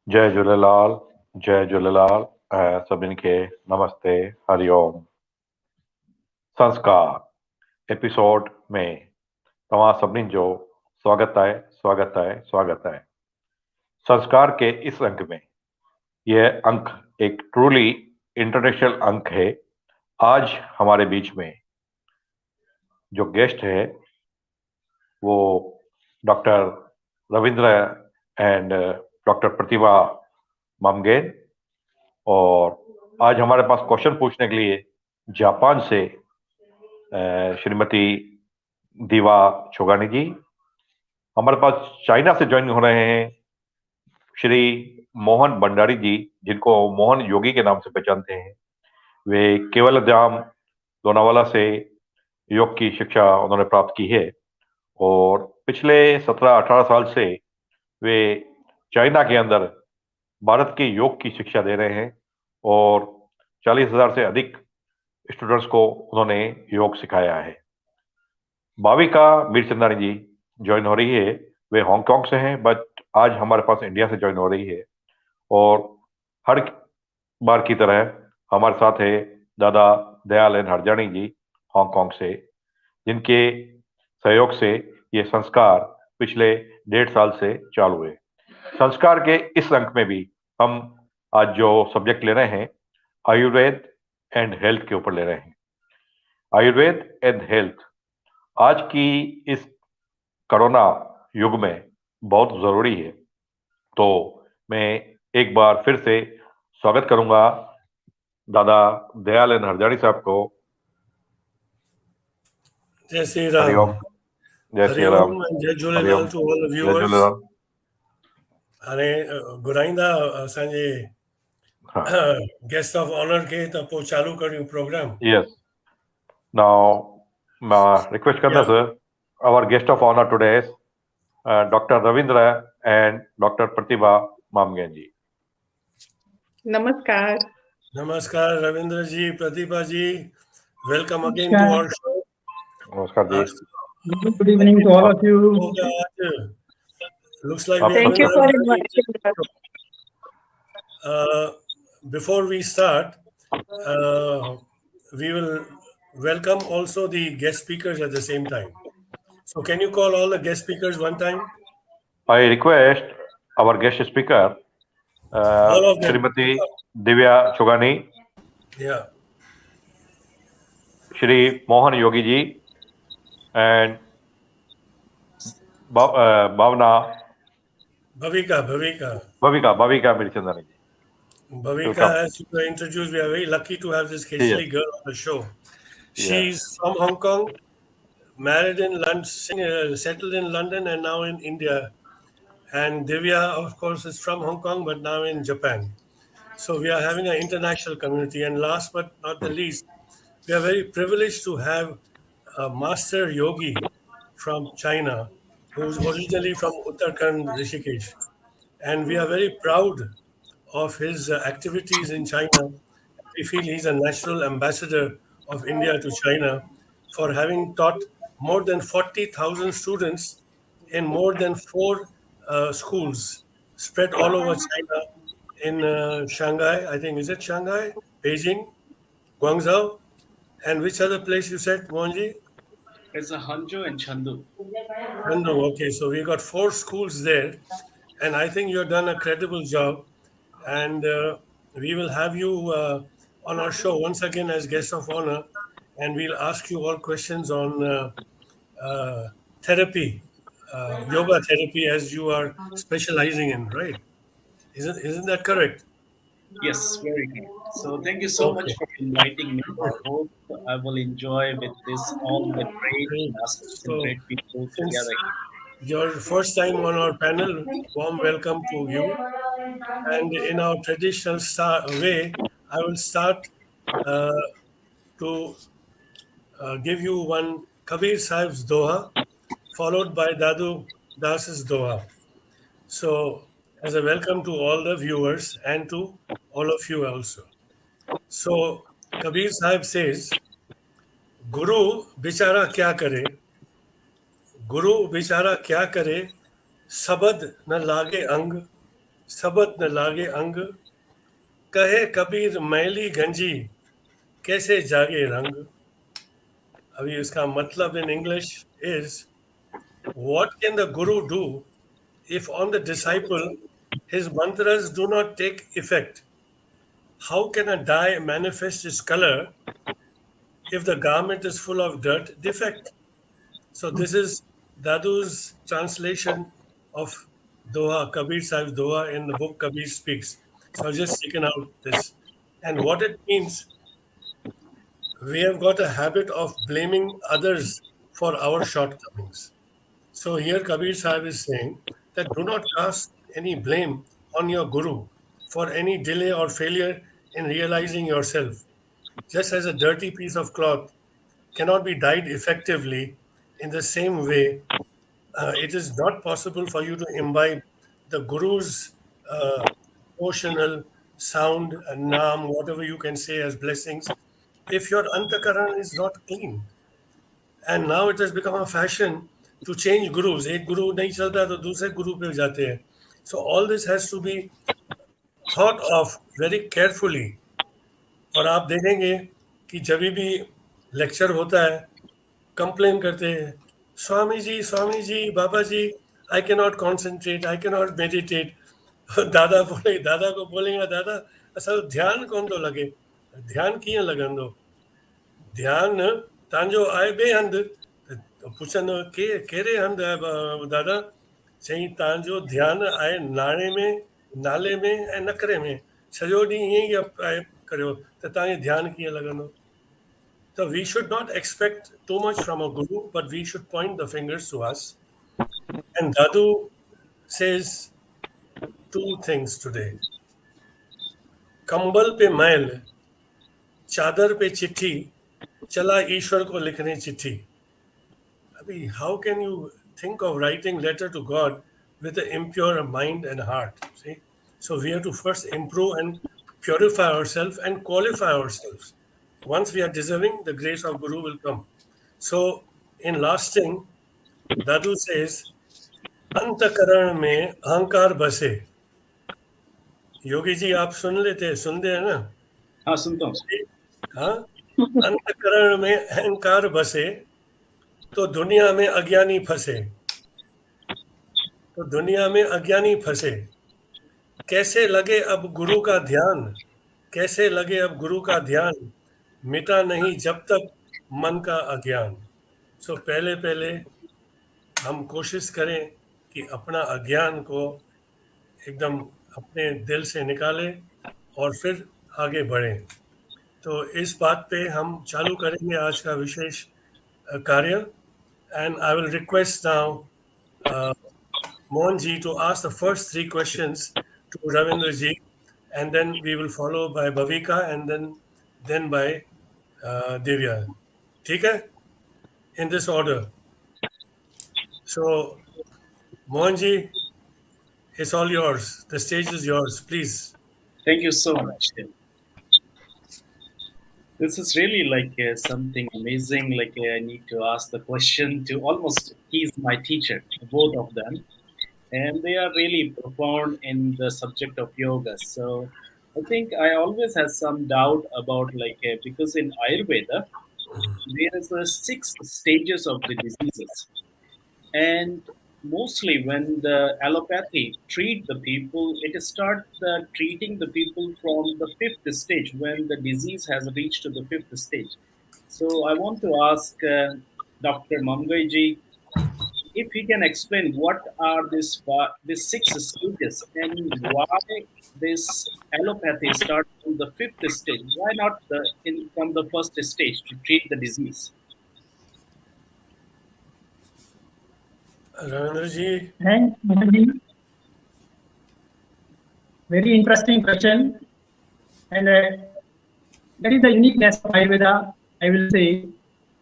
जय झूलेलाल, जय झूलेलाल ऐं सभिनि खे नमस्ते, हरिओम। संस्कार एपिसोड में तव्हां सभिनी जो स्वागत है, स्वागत है, स्वागत है। संस्कार के इस अंक में यह अंक एक ट्रूली इंटरनेशनल अंक है। आज हमारे बीच में जो गेस्ट है वो डॉक्टर रविंद्र एंड डॉक्टर प्रतिभा मामगेन, और आज हमारे पास क्वेश्चन पूछने के लिए जापान से श्रीमती दीवा छोगानी जी, हमारे पास चाइना से ज्वाइन हो रहे हैं श्री मोहन भंडारी जी, जिनको मोहन योगी के नाम से पहचानते हैं। वे केवल धाम लोनावाला से योग की शिक्षा उन्होंने प्राप्त की है और पिछले 17-18 साल से वे चाइना के अंदर भारत के योग की शिक्षा दे रहे हैं और 40,000 से अधिक स्टूडेंट्स को उन्होंने योग सिखाया है। भाविका मीरचंदानी जी ज्वाइन हो रही है। वे हांगकांग से हैं, बट आज हमारे पास इंडिया से ज्वाइन हो रही है और हर बार की तरह हमारे साथ है दादा दयाल एन हरजानी जी हांगकांग से, जिनके सहयोग से ये संस्कार पिछले 1.5 साल से चालू है। संस्कार के इस अंक में भी हम आज जो सब्जेक्ट ले रहे हैं आयुर्वेद एंड हेल्थ के ऊपर ले रहे हैं। आयुर्वेद एंड हेल्थ आज की इस कोरोना युग में बहुत जरूरी है। तो मैं एक बार फिर से स्वागत करूंगा दादा दयाल एन हरजानी साहब को। जय श्री राम। हरिओम, जय श्री राम। हरिओम and जय Jhulelal Hariom, to all the जय viewers. झूलेलाल। हाणे घुराईंदा असांजे हाँ, गेस्ट ऑफ ऑनर खे त पोइ चालू करियूं प्रोग्राम। yes. Now, request करना Yeah. sir. Our guest of honor today is Dr. Ravindra and Dr. Pratibha Mamgen ji. नमस्कार। नमस्कार Ravindra ji, Pratibha ji, welcome again to our show. नमस्कार जी। Good evening to all of you. Looks like we Thank you for inviting us. Before we start, we will welcome also the guest speakers at the same time. So can you call all the guest speakers one time? I request our guest speaker, All of them. Srimati Divya Chogani, Yeah. Shri Mohan Yogi ji, and Bhavna Bhavika. Bhavika Mirchandani ji. Bhavika, Welcome. as you were introduced, we are very lucky to have this Yes. Khechali girl on the show. She's from Hong Kong, married in London, settled in London, and now in India. And Divya, of course, is from Hong Kong, but now in Japan. So we are having an international community. And last but not the least, we are very privileged to have a master yogi from China, who's originally from Uttarakhand, Rishikesh. And we are very proud of his activities in China. We feel he's a national ambassador of India to China for having taught more than 40,000 students in more than four schools spread all over China, in Shanghai, I think, is it Shanghai, Beijing, Guangzhou, and which other place you said, Mohanji? It's a Hanzhou and Chengdu. Chengdu. Okay, so we got four schools there, and I think you've done a credible job. And we will have you on our show once again as guest of honor, and we'll ask you all questions on therapy, yoga therapy, as you are specializing in, right? Isn't that correct? Yes, very good. So thank you so much Okay. for inviting me. I hope I will enjoy with this all the great Great. masters and So, great people since together. your first time on our panel, warm welcome to you. And in our traditional way, I will start uh, to give you one Kabir Sahib's Doha, followed by Dadu Das's Doha. So, as a welcome to all the viewers and to all of you also. So, Kabir Sahib says, Guru bichara kya kare? Guru bichara kya kare? Sabad na lage ang, सबत न लागे अंग, कहे कबीर मैली गंजी, कैसे जागे रंग. अभी इसका मतलब in English is, what can the Guru do if on the disciple his mantras do not take effect? How can a dye manifest its color if the garment is full of dirt defect? So this is Dadu's translation of Doha, Kabir Sahib's Doha in the book Kabir Speaks. So I've just taken out this. And what it means, we have got a habit of blaming others for our shortcomings. So here Kabir Sahib is saying that do not cast any blame on your Guru for any delay or failure in realizing yourself. Just as a dirty piece of cloth cannot be dyed effectively, in the same way, it is not possible for you to imbibe the Guru's emotional sound, naam, whatever you can say as blessings, if your antakaran is not clean. And now it has become a fashion to change gurus. एक गुरु नहीं चलता तो दूसरे गुरु पे जाते हैं. So all this has to be thought of very carefully. और आप देखेंगे कि जब भी लेक्चर होता है, कंप्लेन करते हैं, Swami ji Baba ji, I can not concentrate, I can not meditate. दादा को बोलेंगे, दादा असल ध्यान कौन तो लगे, ध्यान कीअं लॻंदो. ध्यान तव्हांजो आहे ॿिए हंधि, त पुछंदो कहिड़े हंधि आहे दादा. चई तव्हांजो ध्यानु आहे नाले में ऐं नखरे में, सॼो ॾींहुं ईअं ई आहे करियो त तव्हांखे ध्यानु कीअं लॻंदो. So we should not expect too much from a guru, but we should point the fingers to us. And Dadu says two things today. कंबल पे मैल, चादर पे चिट्ठी, चला ईश्वर को लिखने चिट्ठी. अभी how can you think of writing letter to God with an impure mind and heart? See, so we have to first improve and purify ourselves and qualify ourselves. Once we are deserving, the grace of Guru will come. So in lasting, Dadu says, अंतकरण में अहंकार बसे. योगी जी आप सुनते हैं ना? हाँ, सुनता हूँ. हाँ, अंतकरण में अहंकार बसे तो दुनिया में अज्ञानी फंसे. तो दुनिया में अज्ञानी फंसे. कैसे लगे अब गुरु का ध्यान, कैसे लगे अब गुरु का ध्यान, मिटा नहीं जब तक मन का अज्ञान. सो पहले हम कोशिश करें कि अपना अज्ञान को एकदम अपने दिल से निकालें और फिर आगे बढ़ें. तो इस बात पे हम चालू करेंगे आज का विशेष कार्य. And I will request now Mohan ji to ask the first three questions to Ravindra ji, and then we will follow by Bhavika and then by Divya. ठीक है? In this order. So, Mohan ji, it's all yours. The stage is yours. Please. Thank you so much. This is really like something amazing. Like I need to ask the question to almost, he's my teacher, both of them. And they are really profound in the subject of yoga. So I think I always had some doubt about because in Ayurveda, there is a 6 stages of the diseases. And mostly when the allopathy treat the people, it starts treating the people from the 5th stage when the disease has reached to the 5th stage. So I want to ask Dr. Mamgaiji if he can explain what are these 6 stages and why this allopathy starts from the 5th stage. Why not from the 1st stage to treat the disease? Ravindra ji. Thanks, Mohanji. Very interesting question. And that is the uniqueness of Ayurveda, I will say.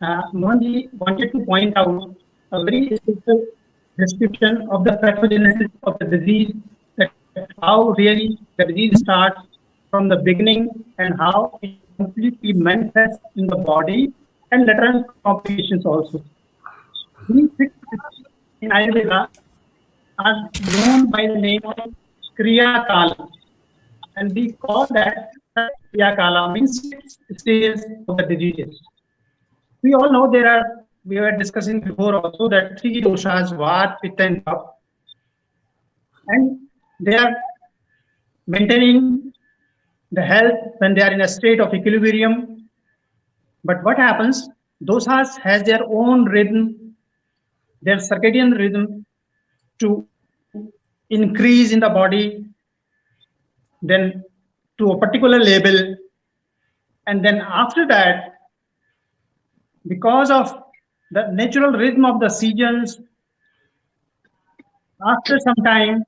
Mohanji wanted to point out a very simple description of the pathogenesis of the disease, that how really the disease starts from the beginning and how it completely manifests in the body and later on complications also. These 6 in Ayurveda are known by the name of Kriya Kala. And we call that Kriya Kala means 6 stages of the diseases. We all know we were discussing before also that 3 doshas, Vata, Pitta and Kapha. And they are maintaining the health when they are in a state of equilibrium. But what happens? Doshas has their own rhythm, their circadian rhythm to increase in the body, then to a particular level, and then after that, because of the natural rhythm of the seasons, after some time,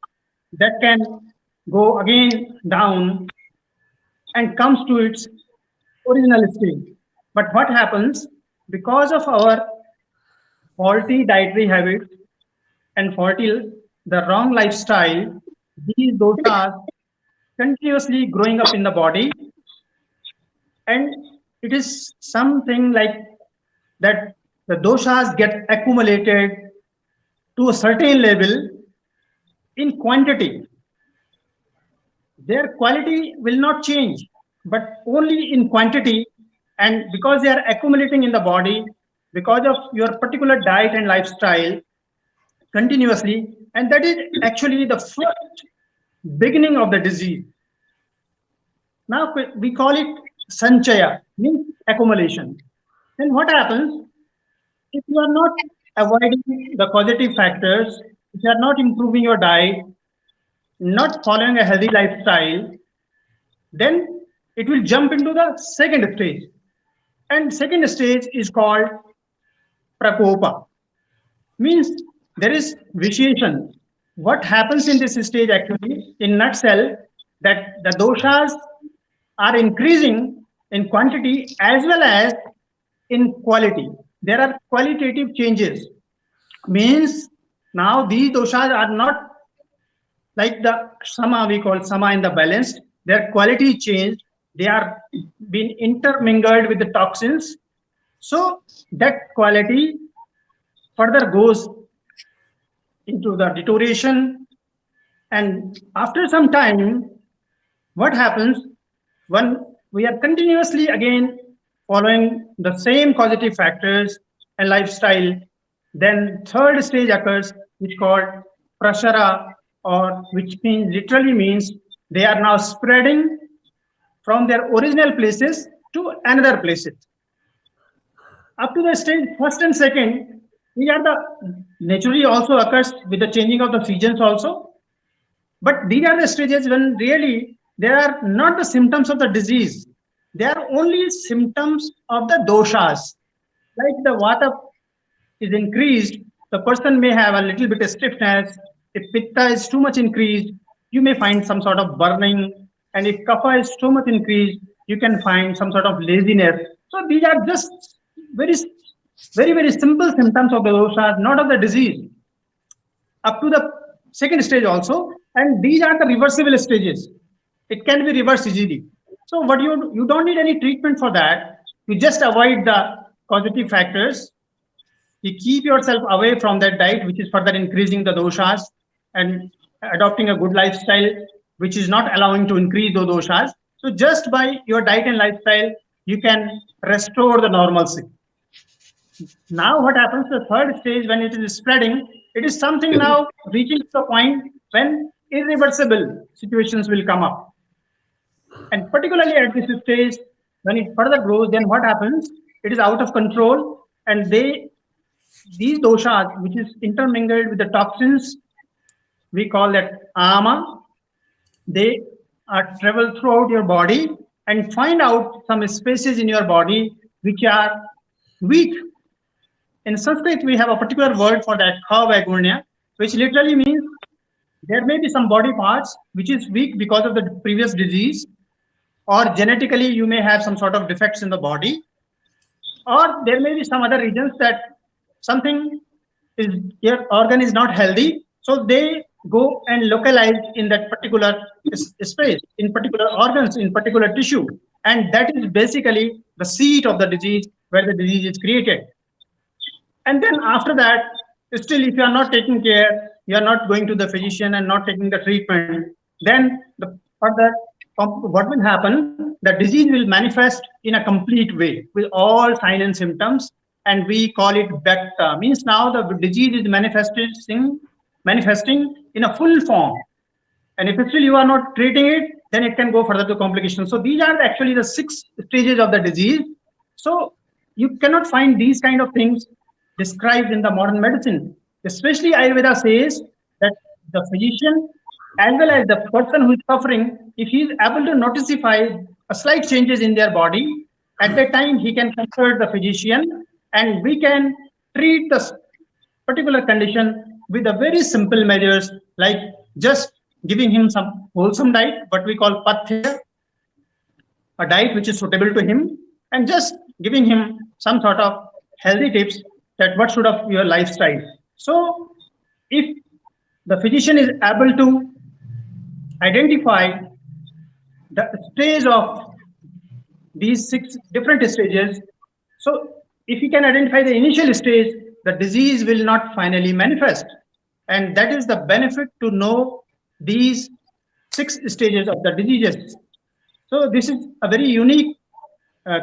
that can go again down and comes to its original state. But what happens? Because of our faulty dietary habits and the wrong lifestyle, these doshas continuously growing up in the body, and it is something like that the doshas get accumulated to a certain level in quantity. Their quality will not change, but only in quantity, and because they are accumulating in the body because of your particular diet and lifestyle continuously, and that is actually the first beginning of the disease. Now we call it sanchaya, means accumulation. Then what happens if you are not avoiding the causative factors, if you are not improving your diet, not following a healthy lifestyle, then it will jump into the second stage. And second stage is called prakopa, means there is vitiation. What happens in this stage actually, in nutshell, that the doshas are increasing in quantity as well as in quality. There are qualitative changes, means now these doshas are not like the sama, we call sama in the balance. Their quality changed, they are being intermingled with the toxins, so that quality further goes into the deterioration. And after some time, what happens when we are continuously again following the same causative factors and lifestyle, then third stage occurs, which called prashara, or which means literally means they are now spreading from their original places to another places. Up to the stage first and second, these are the naturally also occurs with the changing of the seasons also. But these are the stages when really they are not the symptoms of the disease. They are only symptoms of the doshas. Like the vata is increased, the person may have a little bit of stiffness. If pitta is too much increased, you may find some sort of burning. And if kapha is too much increased, you can find some sort of laziness. So these are just very simple symptoms of the doshas, not of the disease. Up to the second stage also, and these are the reversible stages. It can be reversed easily. So what you don't need any treatment for that. You just avoid the causative factors. You keep yourself away from that diet, which is further increasing the doshas, and adopting a good lifestyle, which is not allowing to increase those doshas. So just by your diet and lifestyle, you can restore the normalcy. Now what happens, the third stage, when it is spreading, it is something now reaching to the point when irreversible situations will come up. And particularly at this stage, when it further grows, then what happens? It is out of control, and these doshas, which is intermingled with the toxins, we call that ama, they are travel throughout your body and find out some spaces in your body which are weak. In Sanskrit, we have a particular word for that, kha, which literally means there may be some body parts which is weak because of the previous disease, or genetically you may have some sort of defects in the body, or there may be some other regions that something is, your organ is not healthy, so they go and localize in that particular space, in particular organs, in particular tissue, and that is basically the seat of the disease, where the disease is created. And then after that, still if you are not taking care, you are not going to the physician and not taking the treatment, then what will happen? The disease will manifest in a complete way with all signs and symptoms, and we call it beta. Means now the disease is manifesting in a full form. And if still you are not treating it, then it can go further to complications. So these are actually the 6 stages of the disease. So you cannot find these kind of things described in the modern medicine. Especially Ayurveda says that the physician as well as the person who is suffering, if he is able to notify a slight changes in their body, at that time he can consult the physician and we can treat the particular condition with a very simple measures like just giving him some wholesome diet, what we call pathya, a diet which is suitable to him, and just giving him some sort of healthy tips that what should of your lifestyle. So if the physician is able to identify the stage of these 6 different stages, so if he can identify the initial stage, the disease will not finally manifest. And that is the benefit to know these 6 stages of the diseases. So this is a very unique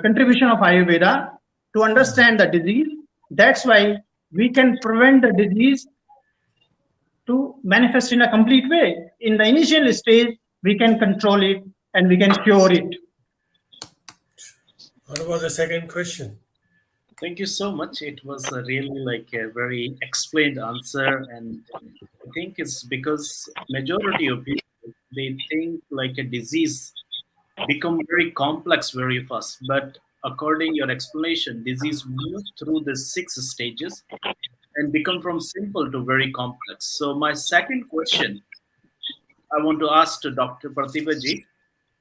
contribution of Ayurveda to understand the disease. That's why we can prevent the disease to manifest in a complete way. In the initial stage, we can control it and we can cure it. What about the second question? Thank you so much. It was really like a very explained answer, and I think it's because majority of people, they think like a disease become very complex very fast. But according your explanation, disease moves through the 6 stages and become from simple to very complex. So my second question I want to ask to Dr. Pratibha ji.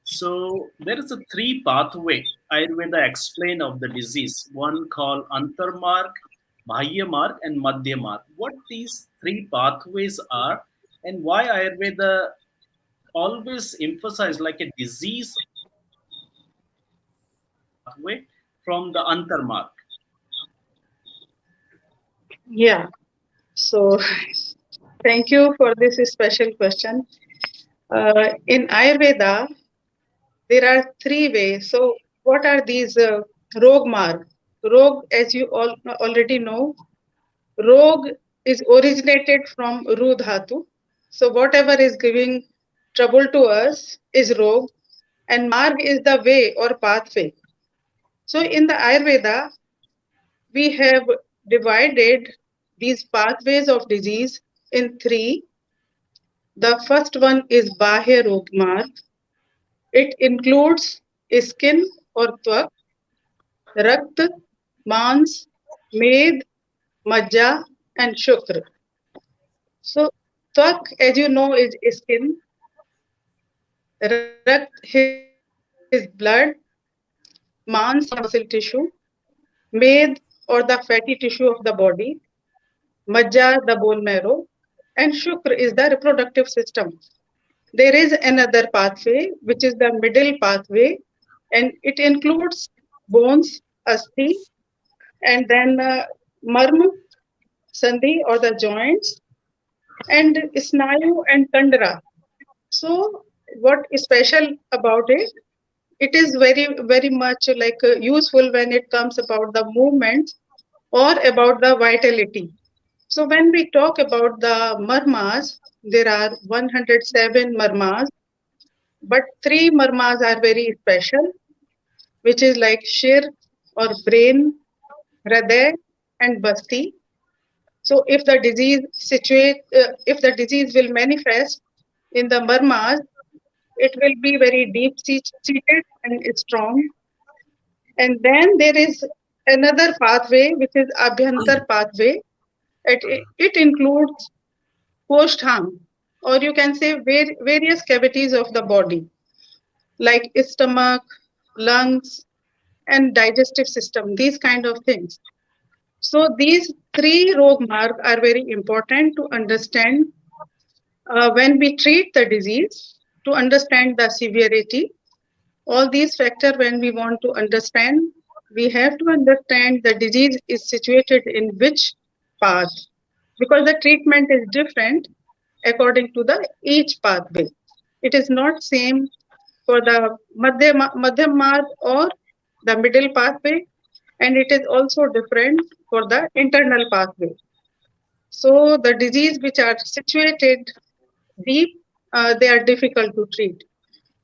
So there is a 3 pathway Ayurveda explain of the disease. One called Antarmarg, Bahyamarg, and Madhyamarg. What these 3 pathways are, and why Ayurveda always emphasize like a disease pathway from the Antarmarg? Yeah. So thank you for this special question. In Ayurveda, there are 3 ways. So what are these Rog marg? Rog, as you all already know, Rog is originated from Ru Dhatu. So whatever is giving trouble to us is Rog, and Marg is the way or pathway. So in the Ayurveda, we have divided these pathways of disease in 3. The first one is Bahya Rog marg. It includes skin or twak, rakt, mans, med, majja, and shukra. So twak, as you know, is skin. Rakt is blood. Mans or the muscle tissue. Med or the fatty tissue of the body. Majja, the bone marrow. And shukra is the reproductive system. There is another pathway, which is the middle pathway, and it includes bones, asthi, and then marm, sandhi or the joints, and snayu and kandra. So what is special about it? It is very much like useful when it comes about the movement or about the vitality. So when we talk about the marmas, there are 107 marmas, but 3 marmas are very special, which is like shir or brain, hriday, and basti. So if the disease will manifest in the marmas, it will be very deep seated and strong. And then there is another pathway, which is abhyantar pathway. It includes Kostham, or you can say various cavities of the body, like stomach, lungs, and digestive system, these kind of things. So these 3 Rog marg are very important to understand when we treat the disease, to understand the severity. All these factors, when we want to understand, we have to understand the disease is situated in which path, because the treatment is different according to the each pathway. It is not same for the Madhyam Marg or the middle pathway, and it is also different for the internal pathway. So the disease which are situated deep, they are difficult to treat.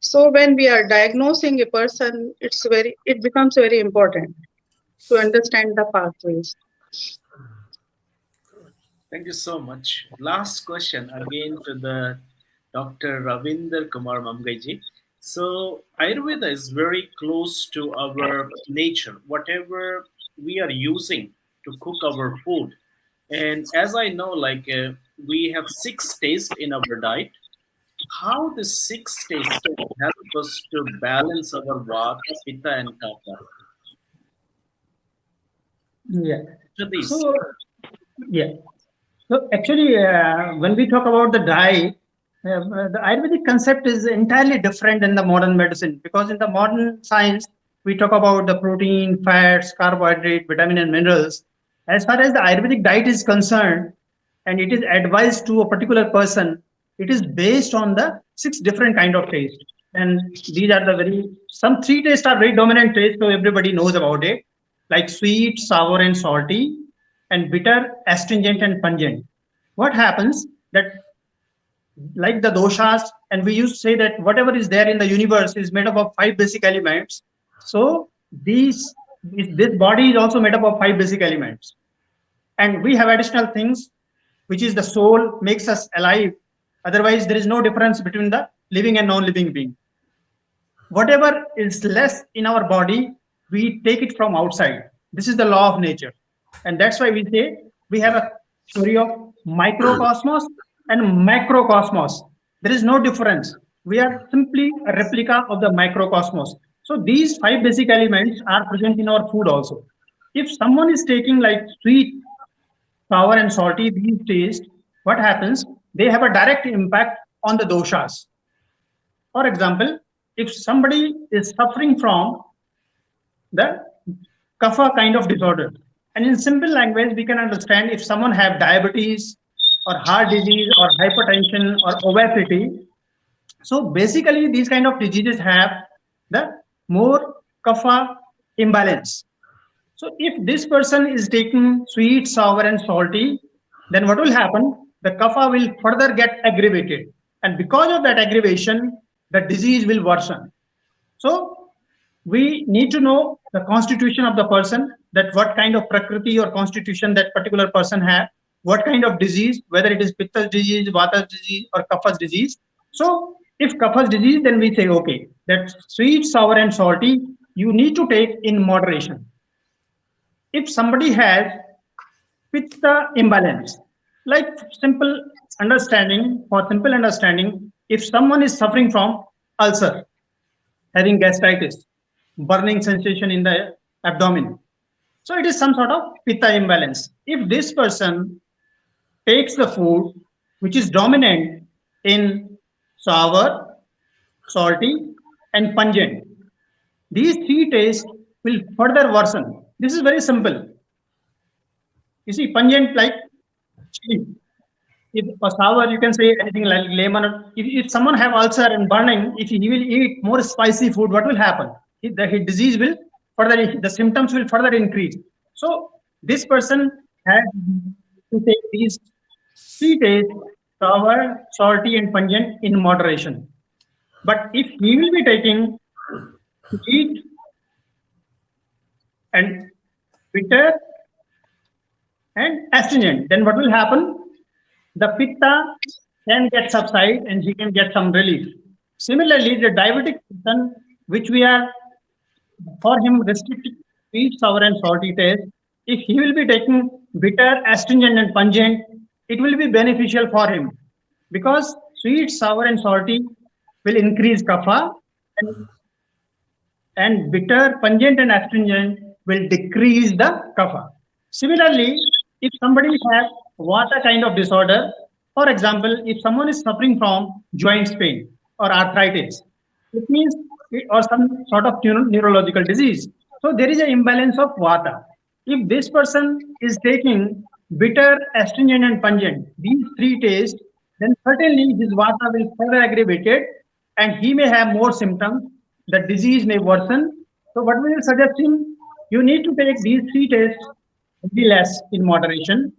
So when we are diagnosing a person, it becomes very important to understand the pathways. Thank you so much. Last question again to the Dr. Ravinder Kumar Mamgaiji. So Ayurveda is very close to our nature, whatever we are using to cook our food. And as I know, we have six tastes in our diet. How the six tastes help us to balance our Vata, Pitta, and Kapha? Yeah. So these. So, yeah. So actually, when we talk about the diet, the Ayurvedic concept is entirely different than the modern medicine, because in the modern science, we talk about the protein, fats, carbohydrate, vitamin, and minerals. As far as the Ayurvedic diet is concerned, and it is advised to a particular person, it is based on the six different kind of taste. And these are the some three tastes are very dominant taste, so everybody knows about it, like sweet, sour, and salty, and bitter, astringent, and pungent. What happens that, like the doshas, and we used to say that whatever is there in the universe is made up of five basic elements. So this body is also made up of five basic elements, and we have additional things, which is the soul makes us alive. Otherwise, there is no difference between the living and non-living being. Whatever is less in our body, we take it from outside. This is the law of nature. And that's why we say we have a theory of microcosmos and macrocosmos. There is no difference. We are simply a replica of the microcosmos. So these five basic elements are present in our food also. If someone is taking like sweet, sour, and salty, these tastes, what happens? They have a direct impact on the doshas. For example, if somebody is suffering from the kapha kind of disorder, and in simple language, we can understand if someone have diabetes or heart disease or hypertension or obesity. So basically, these kind of diseases have the more kapha imbalance. So if this person is taking sweet, sour, and salty, then what will happen? The kapha will further get aggravated. And because of that aggravation, the disease will worsen. So we need to know the constitution of the person, that what kind of prakriti or constitution that particular person have, what kind of disease, whether it is pitta disease, vata disease, or kapha disease. So if kapha disease, then we say, okay, that sweet, sour, and salty, you need to take in moderation. If somebody has pitta imbalance, like for simple understanding, if someone is suffering from ulcer, having gastritis, burning sensation in the abdomen, so it is some sort of pitta imbalance. If this person takes the food which is dominant in sour, salty, and pungent, these three tastes will further worsen. This is very simple. You see, pungent like chili. If for sour, you can say anything like lemon. If someone have ulcer and burning, if he will eat more spicy food, what will happen? His disease will further, the symptoms will further increase. So this person has to take these three tastes, sour, salty, and pungent, in moderation. But if he will be taking sweet and bitter and astringent, then what will happen? The pitta can get subside and he can get some relief. Similarly, the diabetic person, which we are for him restricted sweet, sour, and salty taste, if he will be taking bitter, astringent, and pungent, it will be beneficial for him, because sweet, sour, and salty will increase kapha, and bitter, pungent, and astringent will decrease the kapha. Similarly, if somebody has vata kind of disorder, for example, if someone is suffering from joint pain or arthritis, it means, or some sort of neurological disease, so there is an imbalance of vata. If this person is taking bitter, astringent, and pungent, these three tastes, then certainly his vata will further aggravated, and he may have more symptoms, the disease may worsen. So what we will suggest him, you need to take these three tests very less in moderation,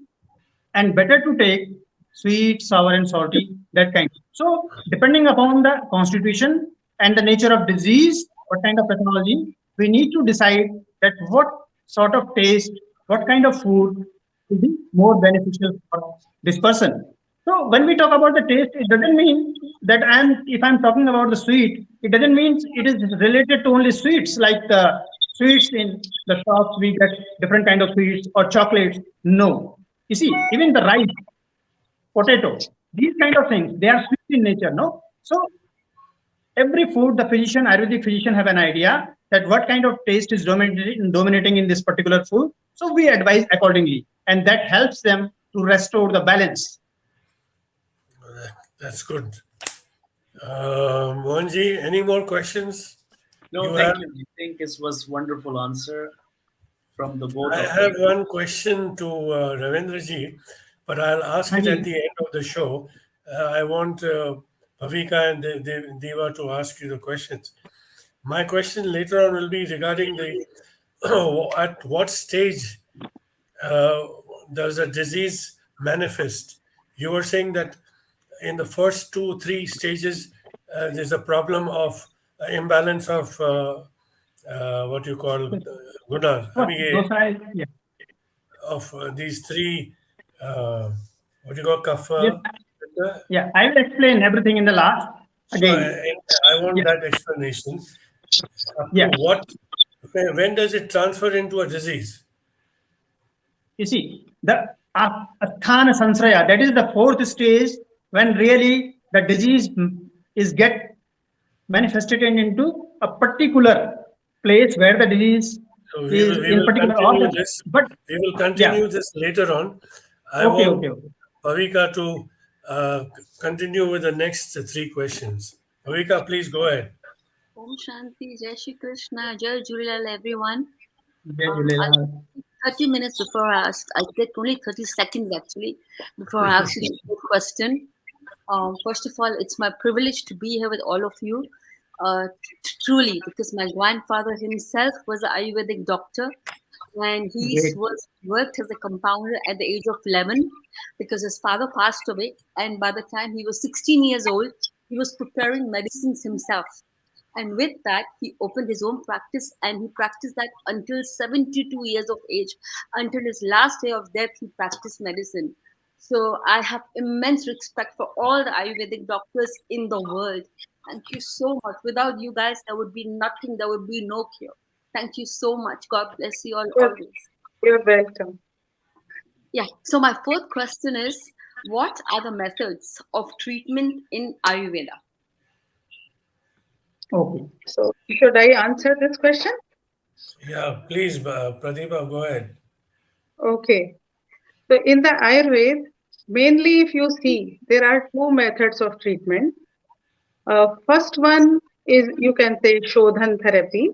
and better to take sweet, sour, and salty, that kind. So, depending upon the constitution and the nature of disease, what kind of pathology, we need to decide that what sort of taste, what kind of food will be more beneficial for this person. So, when we talk about the taste, it doesn't mean that if I'm talking about the sweet, it doesn't mean it is related to only sweets like the sweets in the shops we get different kind of sweets or chocolates. No, you see, even the rice, potato, these kind of things, they are sweet in nature, no? So every food, the physician, Ayurvedic physician have an idea that what kind of taste is dominating in this particular food. So we advise accordingly, and that helps them to restore the balance. That's good. Mohanji, any more questions? No, thank you. I think it was wonderful answer from the both. I have one question to Ravendraji, but I'll ask it at the end of the show. I want Bhavika and Deva to ask you the questions. My question later on will be regarding the at what stage does a disease manifest? You were saying that in the first 2-3 stages, there's a problem of imbalance of what you call guna. Of these three, what do you call kapha? Yeah, I will explain everything in the last. Again, I want that explanation. When does it transfer into a disease? You see, the asthana sansraya, that is the fourth stage when really the disease is get manifested into a particular place where the disease is in particular office. But we will continue this later on. I want Bhavika to continue with the next 3 questions. Bhavika, please go ahead. Om Shanti, Jai Shri Krishna, Jai Julilal, everyone. Jai Julilal. 30 minutes before I ask, I get only 30 seconds actually before I ask you the question. First of all, it's my privilege to be here with all of you. Truly, because my grandfather himself was an Ayurvedic doctor, and he worked as a compounder at the age of 11 because his father passed away, and by the time he was 16 years old, he was preparing medicines himself. And with that, he opened his own practice, and he practiced that until 72 years of age. Until his last day of death, he practiced medicine. So I have immense respect for all the Ayurvedic doctors in the world. Thank you so much. Without you guys, there would be nothing. There would be no cure. Thank you so much. God bless you all always. You're welcome. Yeah. So my fourth question is, what are the methods of treatment in Ayurveda? Okay. So should I answer this question? Yeah, please, Pradeepa, go ahead. Okay. So in the Ayurveda, mainly if you see, there are 2 methods of treatment. First one is, you can say, Shodhan therapy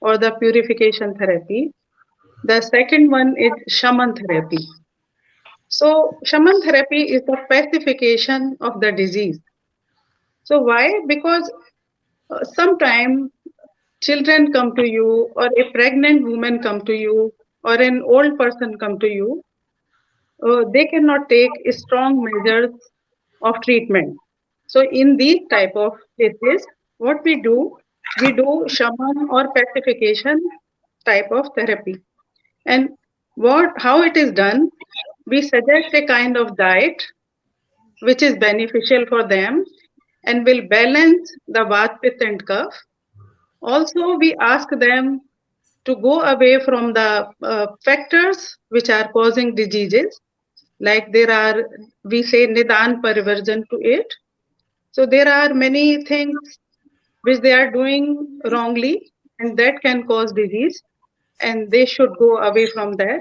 or the purification therapy. The second one is Shaman therapy. So Shaman therapy is the pacification of the disease. So why? Because sometimes children come to you, or a pregnant woman come to you, or an old person come to you. They cannot take strong measures of treatment. So in these type of cases, what we do shaman or pacification type of therapy. And how it is done, we suggest a kind of diet which is beneficial for them and will balance the Vata, Pitta and Kapha. Also, we ask them to go away from the factors which are causing diseases. Like we say Nidan Parivarjan to it. So there are many things which they are doing wrongly, and that can cause disease, and they should go away from that.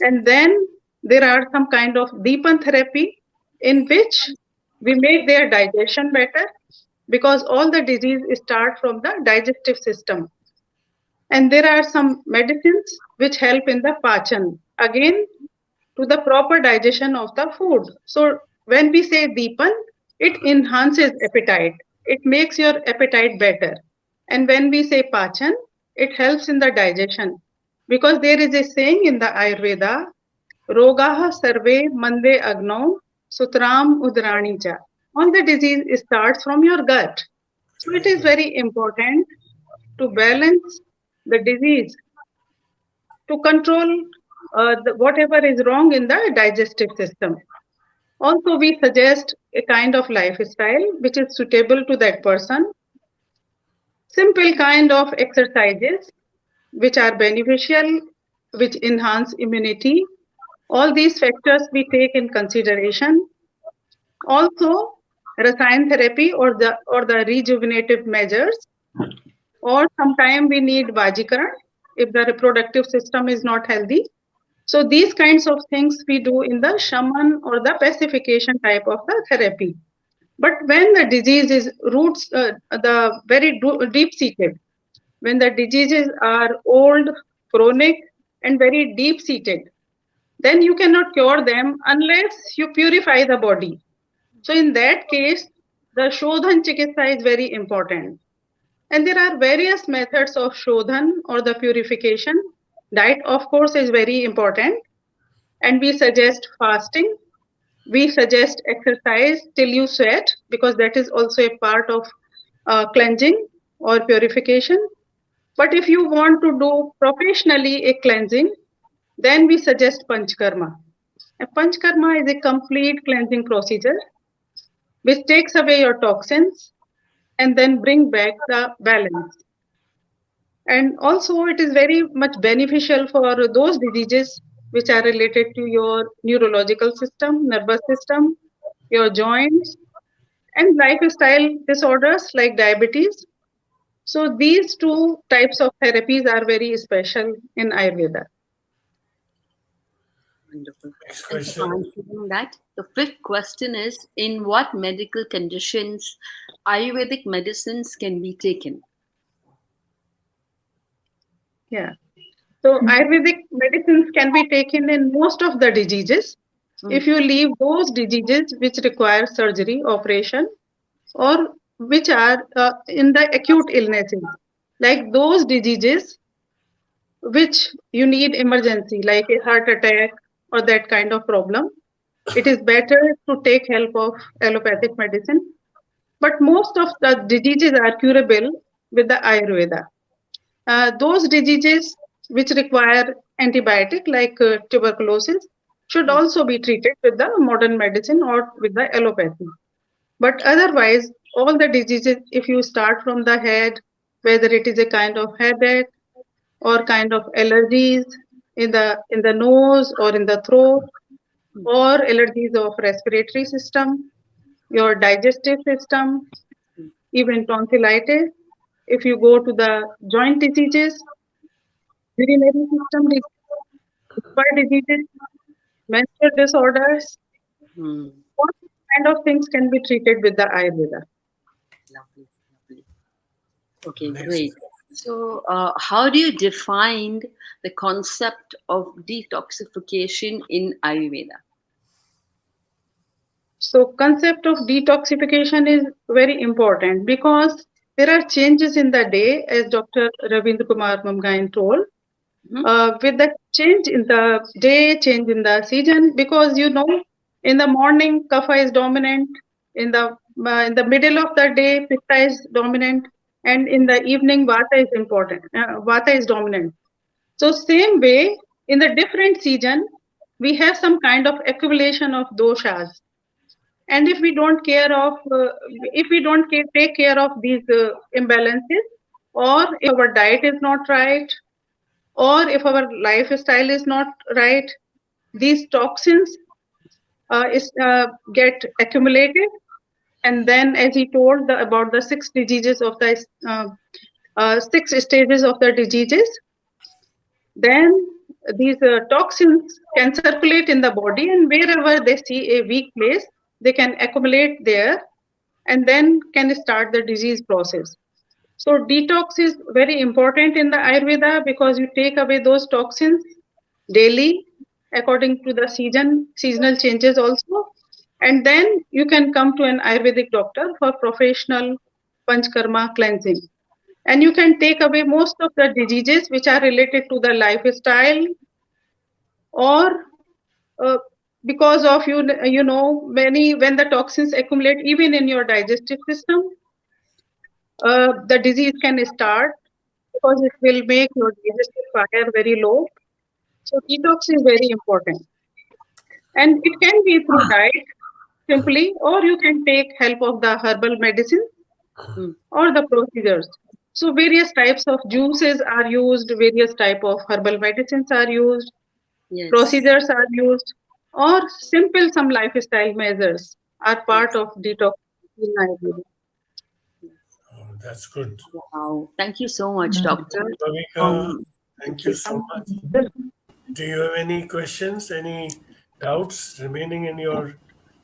And then there are some kind of Deepan therapy in which we make their digestion better, because all the disease start from the digestive system. And there are some medicines which help in the pachan, again to the proper digestion of the food. So when we say Deepan, it enhances appetite. it makes your appetite better. And when we say pachan, it helps in the digestion. Because there is a saying in the Ayurveda, rogaha sarve mande agno sutram udrani cha. All the disease starts from your gut. So it is very important to balance the disease, to control whatever is wrong in the digestive system. Also, we suggest a kind of lifestyle which is suitable to that person. Simple kind of exercises which are beneficial, which enhance immunity. All these factors we take in consideration. Also, rasayan therapy or the rejuvenative measures, or sometimes we need vajikaran if the reproductive system is not healthy. So these kinds of things we do in the shaman or the pacification type of the therapy. But when the disease is roots, the very deep seated, when the diseases are old, chronic, and very deep seated, then you cannot cure them unless you purify the body. So in that case, the Shodhan Chikitsa is very important. And there are various methods of Shodhan or the purification. Diet, of course, is very important. And we suggest fasting. We suggest exercise till you sweat, because that is also a part of cleansing or purification. But if you want to do professionally a cleansing, then we suggest Panchkarma. A Panchkarma is a complete cleansing procedure which takes away your toxins and then bring back the balance. And also it is very much beneficial for those diseases which are related to your neurological system, nervous system, your joints, and lifestyle disorders like diabetes. So these two types of therapies are very special in Ayurveda. Wonderful. Next Thank you for question. answering that. The fifth question is, in what medical conditions Ayurvedic medicines can be taken? Yeah. So Ayurvedic medicines can be taken in most of the diseases. If you leave those diseases which require surgery, operation, or which are in the acute illnesses, like those diseases which you need emergency, like a heart attack or that kind of problem, it is better to take help of allopathic medicine. But most of the diseases are curable with the Ayurveda. Those diseases which require antibiotic, like tuberculosis, should also be treated with the modern medicine or with the allopathy. But otherwise, all the diseases, if you start from the head, whether it is a kind of headache or kind of allergies in the nose or in the throat, or allergies of respiratory system, your digestive system, even tonsillitis. If you go to the joint diseases, urinary system diseases, menstrual disorders, all kind of things can be treated with the Ayurveda. Lovely, lovely. Okay, great. So, how do you define the concept of detoxification in Ayurveda? So concept of detoxification is very important because there are changes in the day, as Dr. Ravindra Kumar Mamgain told. With the change in the day, change in the season, because in the morning kapha is dominant, in the middle of the day pitta is dominant, and in the evening vata is important. Vata is dominant. So same way, in the different season, we have some kind of accumulation of doshas, and if we don't take care of these imbalances, or if our diet is not right, or if our lifestyle is not right, these toxins get accumulated, and then, as he told about the six diseases of the 6 stages of the diseases, then these toxins can circulate in the body, and wherever they see a weak place, they can accumulate there, and then can start the disease process. So detox is very important in the Ayurveda because you take away those toxins daily according to the seasonal changes also. And then you can come to an Ayurvedic doctor for professional Panchkarma cleansing. And you can take away most of the diseases which are related to the lifestyle, or because of many, when the toxins accumulate even in your digestive system, the disease can start, because it will make your digestive fire very low. So detox is very important, and it can be through diet simply, or you can take help of the herbal medicine or the procedures. So various types of juices are used, various type of herbal medicines are used, Yes. procedures are used, or simple some lifestyle measures are part of detox in Ayurveda. Oh, that's good. Wow. Thank you so much, Doctor. Bhavika, thank you so much. Do you have any questions, any doubts remaining in your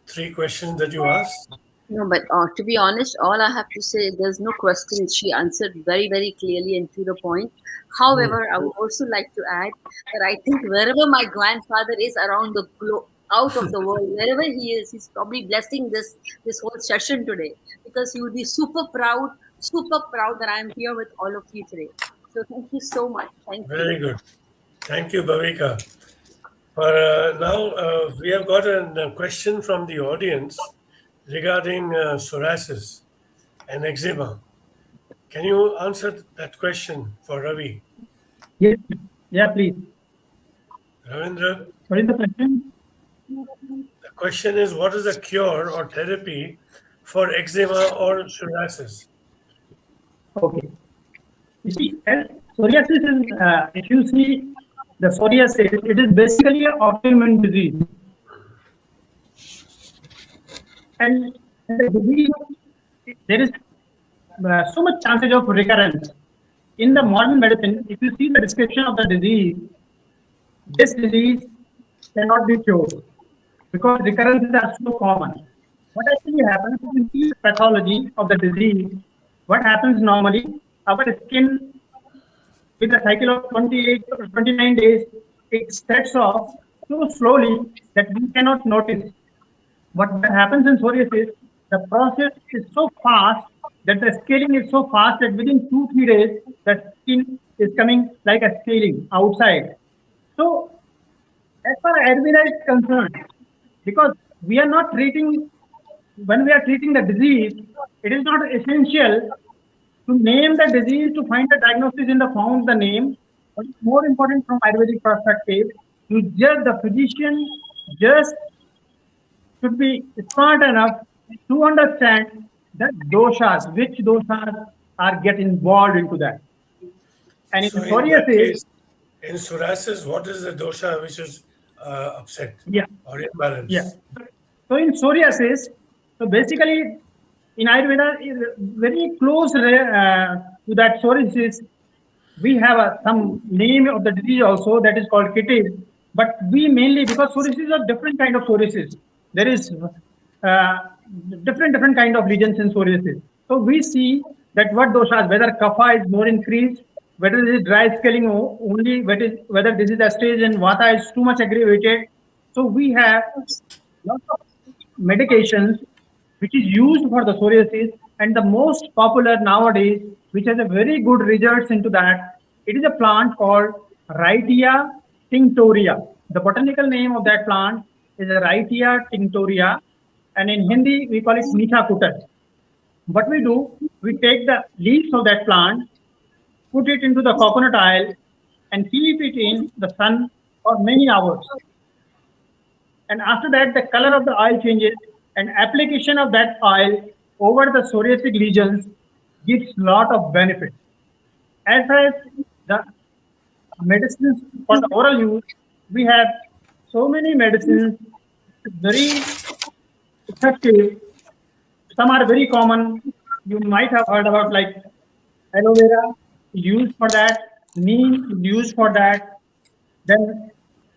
3 questions that you asked? No, but to be honest, all I have to say, there's no question. She answered very, very clearly and to the point. However, I would also like to add that I think wherever my grandfather is around the globe, out of the world, wherever he is, he's probably blessing this whole session today, because he would be super proud that I am here with all of you today. So thank you so much. Thank you. Very good. Thank you, Bhavika. For now, we have got a question from the audience regarding psoriasis and eczema. Can you answer that question for Ravi? Yes. Yeah, please. Ravindra, What is the question? the question is, what is the cure or therapy for eczema or psoriasis? Okay. You see, psoriasis is, if you see the psoriasis, it is basically an autoimmune disease. And the disease, there is so much chances of recurrence. In the modern medicine, if you see the description of the disease, this disease cannot be cured because recurrences are so common. What actually happens if you see the pathology of the disease? What happens normally? Our skin, with a cycle of 28 or 29 days, it sets off so slowly that we cannot notice. What happens in psoriasis, the process is so fast that the scaling is so fast that within 2-3 days, the skin is coming like a scaling outside. So, as far as Ayurveda is concerned, because we are not treating, when we are treating the disease, it is not essential to name the disease, to find the diagnosis in the form of the name. What is more important from Ayurvedic perspective, the physician just should be smart enough to understand the doshas, which doshas are get involved into that. And in So in that psoriasis, case, in psoriasis, what is the dosha which is upset yeah, or imbalance? yeah. So in psoriasis, so basically in Ayurveda, is very close to that psoriasis, we have some name of the disease also that is called kittis. But we mainly, because psoriasis are different kind of psoriasis, there is different kind of lesions in psoriasis. So we see that what doshas, whether kapha is more increased, whether this is dry scaling only, whether this is a stage and vata is too much aggravated. So we have lots of medications which is used for the psoriasis, and the most popular nowadays, which has a very good results into that, it is a plant called Rhytia tinctoria. The botanical name of that plant is Rhytia tinctoria, and in Hindi we call it Mitha Kutas. What we do, we take the leaves of that plant, put it into the coconut oil, and keep it in the sun for many hours. And after that, the color of the oil changes, and application of that oil over the psoriatic lesions gives lot of benefit. As far as the medicines for the oral use, we have so many medicines, very effective. Some are very common. You might have heard about, like aloe vera used for that, neem used for that. Then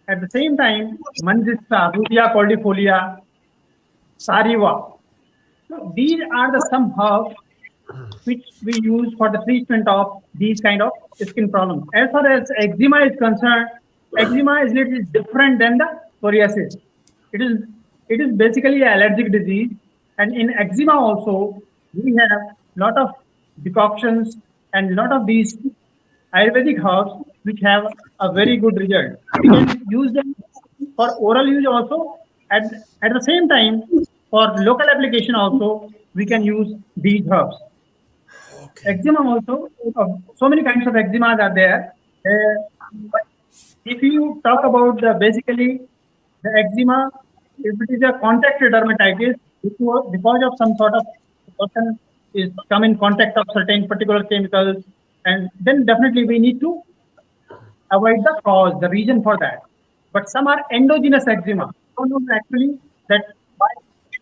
at the same time, manjista, Rutia cordifolia, sariva. So these are the some herbs which we use for the treatment of these kind of skin problems. As far as eczema is concerned, eczema is little different than the psoriasis. It is basically an allergic disease, and in eczema also we have lot of decoctions and lot of these Ayurvedic herbs which have a very good result. We can use them for oral use also. At the same time, for local application also, we can use these herbs. Okay. Eczema also, so many kinds of eczemas are there. But if you talk about basically the eczema, if it is a contact dermatitis, because of some sort of person is come in contact of certain particular chemicals, and then definitely we need to avoid the cause, the reason for that. But some are endogenous eczema. Don't know actually that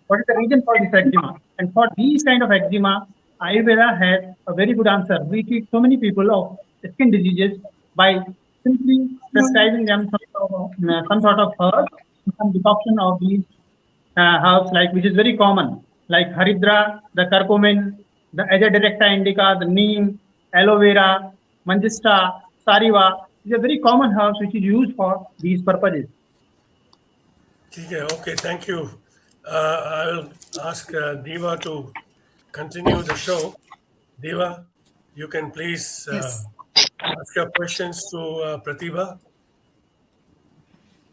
what is the reason for this eczema. And for these kind of eczema, Ayurveda has a very good answer. We treat so many people of skin diseases by simply prescribing them some sort of herbs, some decoction of these herbs, like which is very common, like Haridra, the curcumin, the Aja directa indica, the neem, aloe vera, manjista, sariva. These are very common herbs which is used for these purposes. Okay, thank you. I will ask Deva to continue the show. Deva, you can please Yes. ask your questions to Pratibha.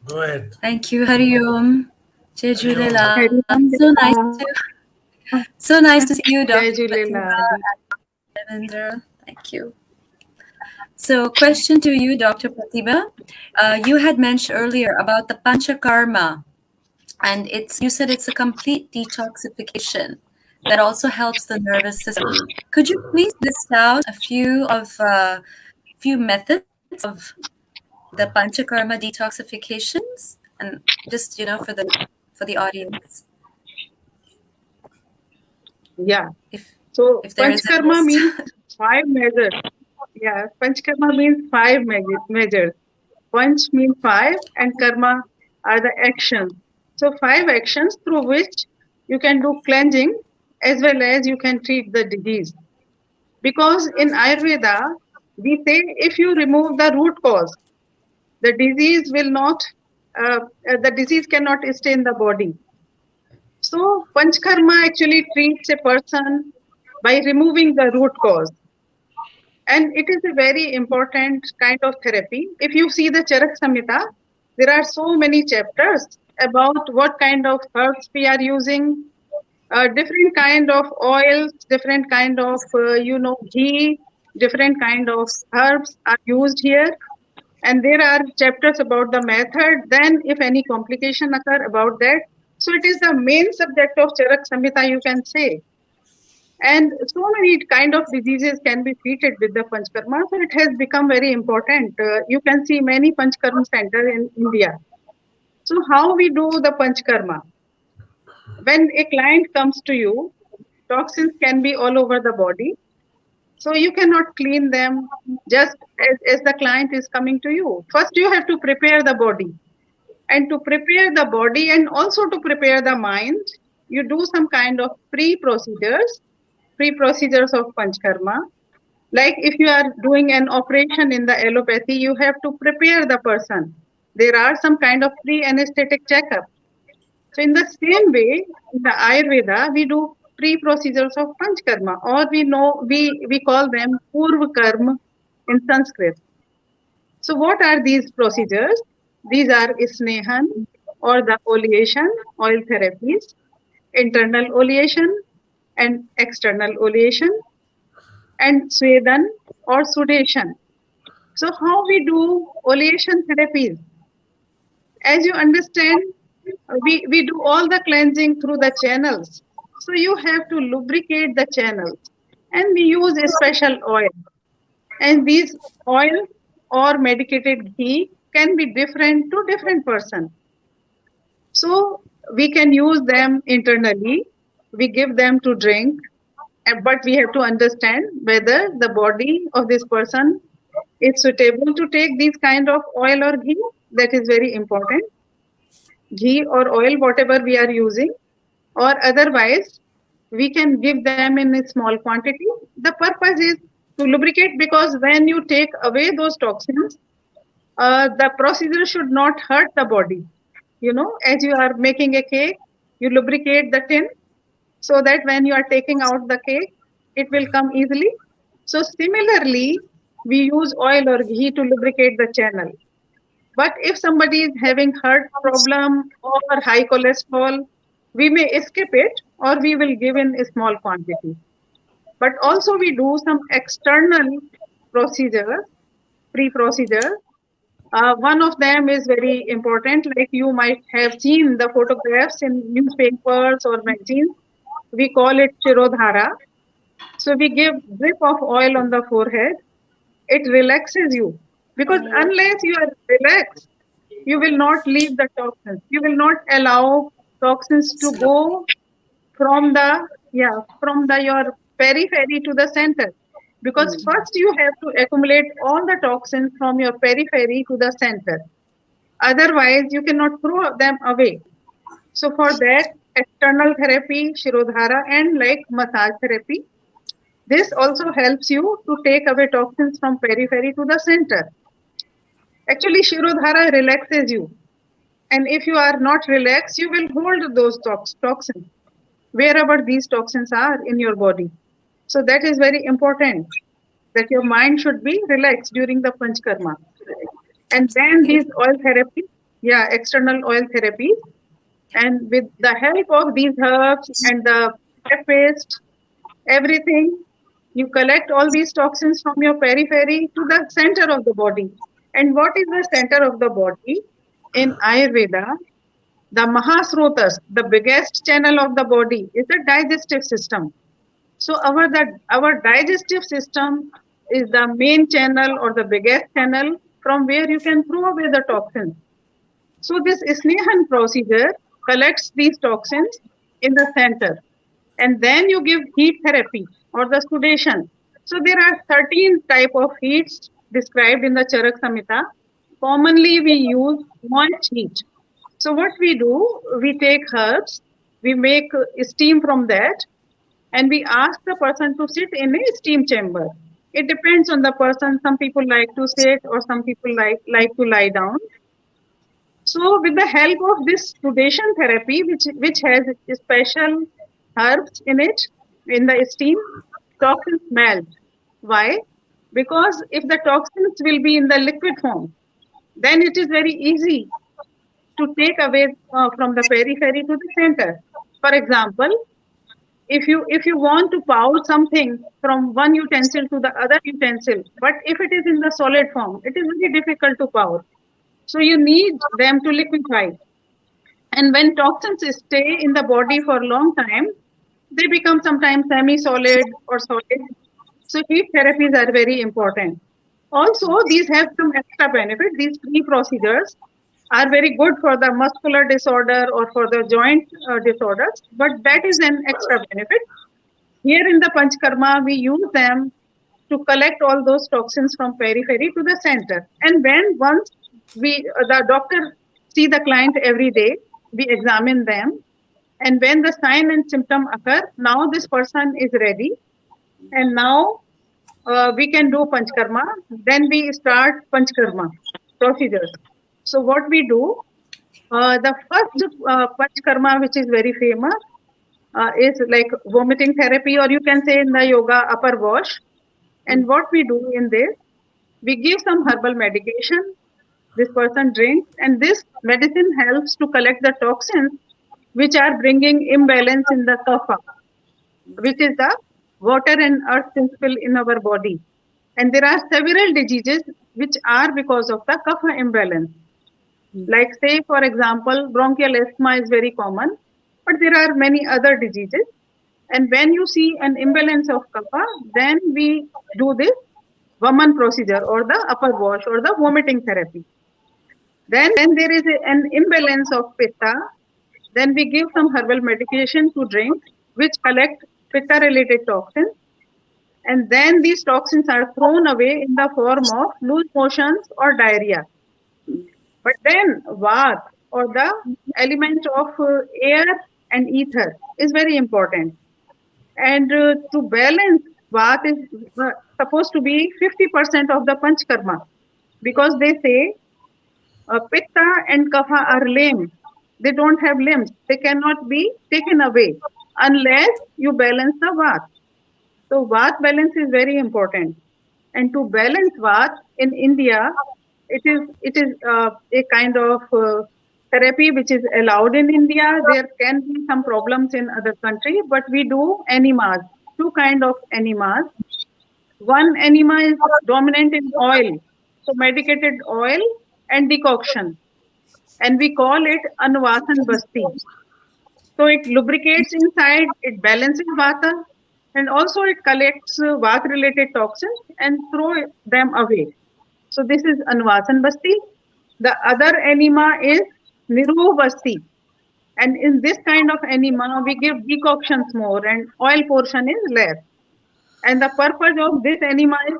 Go ahead. Thank you, Hari Om. Jai Hari Om. Jhulelam. So nice to see you, Dr. Jai Jhulelam. Pratibha. Thank you. So, question to you, Dr. Pratibha. You had mentioned earlier about the panchakarma, and you said it's a complete detoxification that also helps the nervous system. Could you please list out a few methods of the panchakarma detoxifications, and just for the audience? Yeah. If there is a Panchkarma list. means 5 measures. Yeah, Panchkarma means 5 measures. Panch means 5 and karma are the actions. So 5 actions through which you can do cleansing as well as you can treat the disease. Because in Ayurveda, we say if you remove the root cause, the disease will not, the disease cannot stay in the body. So Panchkarma actually treats a person by removing the root cause. And it is a very important kind of therapy. If you see the Charak Samhita, there are so many chapters about what kind of herbs we are using, different kind of oils, different kind of, ghee, different kind of herbs are used here. And there are chapters about the method, then if any complication occur about that. So it is the main subject of Charak Samhita, you can say. And so many kind of diseases can be treated with the Panchkarma. So it has become very important. You can see many Panchkarma centers in India. So how we do the Panchkarma? When a client comes to you, toxins can be all over the body. So you cannot clean them just as the client is coming to you. First, you have to prepare the body. And to prepare the body and also to prepare the mind, you do some kind of pre-procedures of Panchkarma. Like if you are doing an operation in the allopathy, you have to prepare the person. There are some kind of pre-anesthetic checkup. So in the same way, in the Ayurveda, we do pre-procedures of Panchkarma, or we call them Purva Karma in Sanskrit. So what are these procedures? These are Snehan or the oleation, oil therapies, internal oleation and external oleation, and Swedan or sudation. So how we do oleation therapies? As you understand, we do all the cleansing through the channels. So you have to lubricate the channels, and we use a special oil. And these oil or medicated ghee can be different to different person. So we can use them internally. We give them to drink, but we have to understand whether the body of this person is suitable to take these kind of oil or ghee. That is very important. Ghee or oil, whatever we are using, or otherwise we can give them in a small quantity. The purpose is to lubricate, because when you take away those toxins, the procedure should not hurt the body. As you are making a cake, you lubricate the tin so that when you are taking out the cake, it will come easily. So similarly, we use oil or ghee to lubricate the channel. But if somebody is having heart problem or high cholesterol, we may skip it or we will give in a small quantity. But also we do some external procedures, pre-procedure. One of them is very important, like you might have seen the photographs in newspapers or magazines. We call it Shirodhara. So we give drip of oil on the forehead. It relaxes you because unless you are relaxed, you will not leave the toxins. You will not allow toxins to go from the your periphery to the center, because first you have to accumulate all the toxins from your periphery to the center. Otherwise, you cannot throw them away. So for that, external therapy, Shirodhara, and like massage therapy, this also helps you to take away toxins from periphery to the center. Actually, Shirodhara relaxes you. And if you are not relaxed, you will hold those toxins wherever these toxins are in your body. So that is very important, that your mind should be relaxed during the Panchkarma. And then these oil therapy, external oil therapy. And with the help of these herbs and the paste, everything, you collect all these toxins from your periphery to the center of the body. And what is the center of the body? In Ayurveda, the Mahasrotas, the biggest channel of the body, is the digestive system. So our digestive system is the main channel or the biggest channel from where you can throw away the toxins. So this Snehan procedure collects these toxins in the center, and then you give heat therapy or the sudation. So there are 13 type of heats described in the Charak Samhita. Commonly we use moist heat. So what we do, we take herbs, we make steam from that, and we ask the person to sit in a steam chamber. It depends on the person. Some people like to sit or some people like to lie down. So with the help of this sudation therapy, which has special herbs in it, in the steam, toxins melt. Why? Because if the toxins will be in the liquid form, then it is very easy to take away from the periphery to the center. For example, if you want to pour something from one utensil to the other utensil, but if it is in the solid form, it is very difficult to pour. So you need them to liquefy. And when toxins stay in the body for a long time, they become sometimes semi-solid or solid. So heat therapies are very important. Also, these have some extra benefit. These three procedures are very good for the muscular disorder or for the joint disorders, but that is an extra benefit. Here in the Panchkarma, we use them to collect all those toxins from periphery to the center. And when once the doctor see the client every day, we examine them. And when the sign and symptom occur, now this person is ready. And now we can do Panchkarma. Then we start Panchkarma procedures. So what we do, the first Panchkarma, which is very famous, is like vomiting therapy, or you can say in the yoga, upper wash. And what we do in this, we give some herbal medication. This person drinks, and this medicine helps to collect the toxins which are bringing imbalance in the kapha, which is the water and earth principle in our body. And there are several diseases which are because of the kapha imbalance. Like say, for example, bronchial asthma is very common, but there are many other diseases. And when you see an imbalance of kapha, then we do this Vaman procedure or the upper wash or the vomiting therapy. Then there is an imbalance of pitta. Then we give some herbal medication to drink, which collect pitta-related toxins. And then these toxins are thrown away in the form of loose motions or diarrhea. But then Vata, or the element of air and ether, is very important. And to balance, Vata is supposed to be 50% of the Panchkarma, because they say Pitta and Kapha are lame. They don't have limbs. They cannot be taken away unless you balance the Vata. So Vat balance is very important. And to balance Vat in India, it is a kind of therapy which is allowed in India. There can be some problems in other country, but we do enemas, two kind of enemas. One enema is dominant in oil, so medicated oil and decoction, and we call it Anvasan Basti. So it lubricates inside, it balances vata, and also it collects vata related toxins and throw them away. So this is Anvasan Basti. The other enema is Niruh Basti. And in this kind of enema, we give decoctions more and oil portion is less. And the purpose of this enema is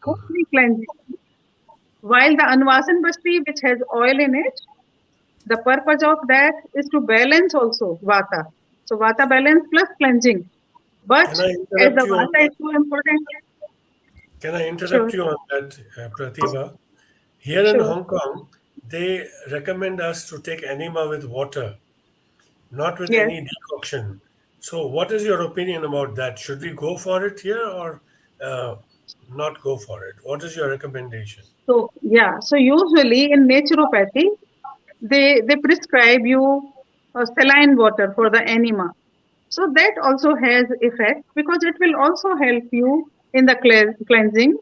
mostly cleansing. While the Anvasan Basti, which has oil in it, the purpose of that is to balance also vata. So vata balance plus cleansing. But Can I as interrupt the you on vata is that? so important, Can I interrupt sure, you on that, Pratibha? Here in sure. Hong Kong, they recommend us to take enema with water, not with Yes. any decoction. So, what is your opinion about that? Should we go for it here or uh, not go for it? What is your recommendation? So yeah. So usually in naturopathy, they prescribe you saline water for the enema. So that also has effect because it will also help you in the cleansing,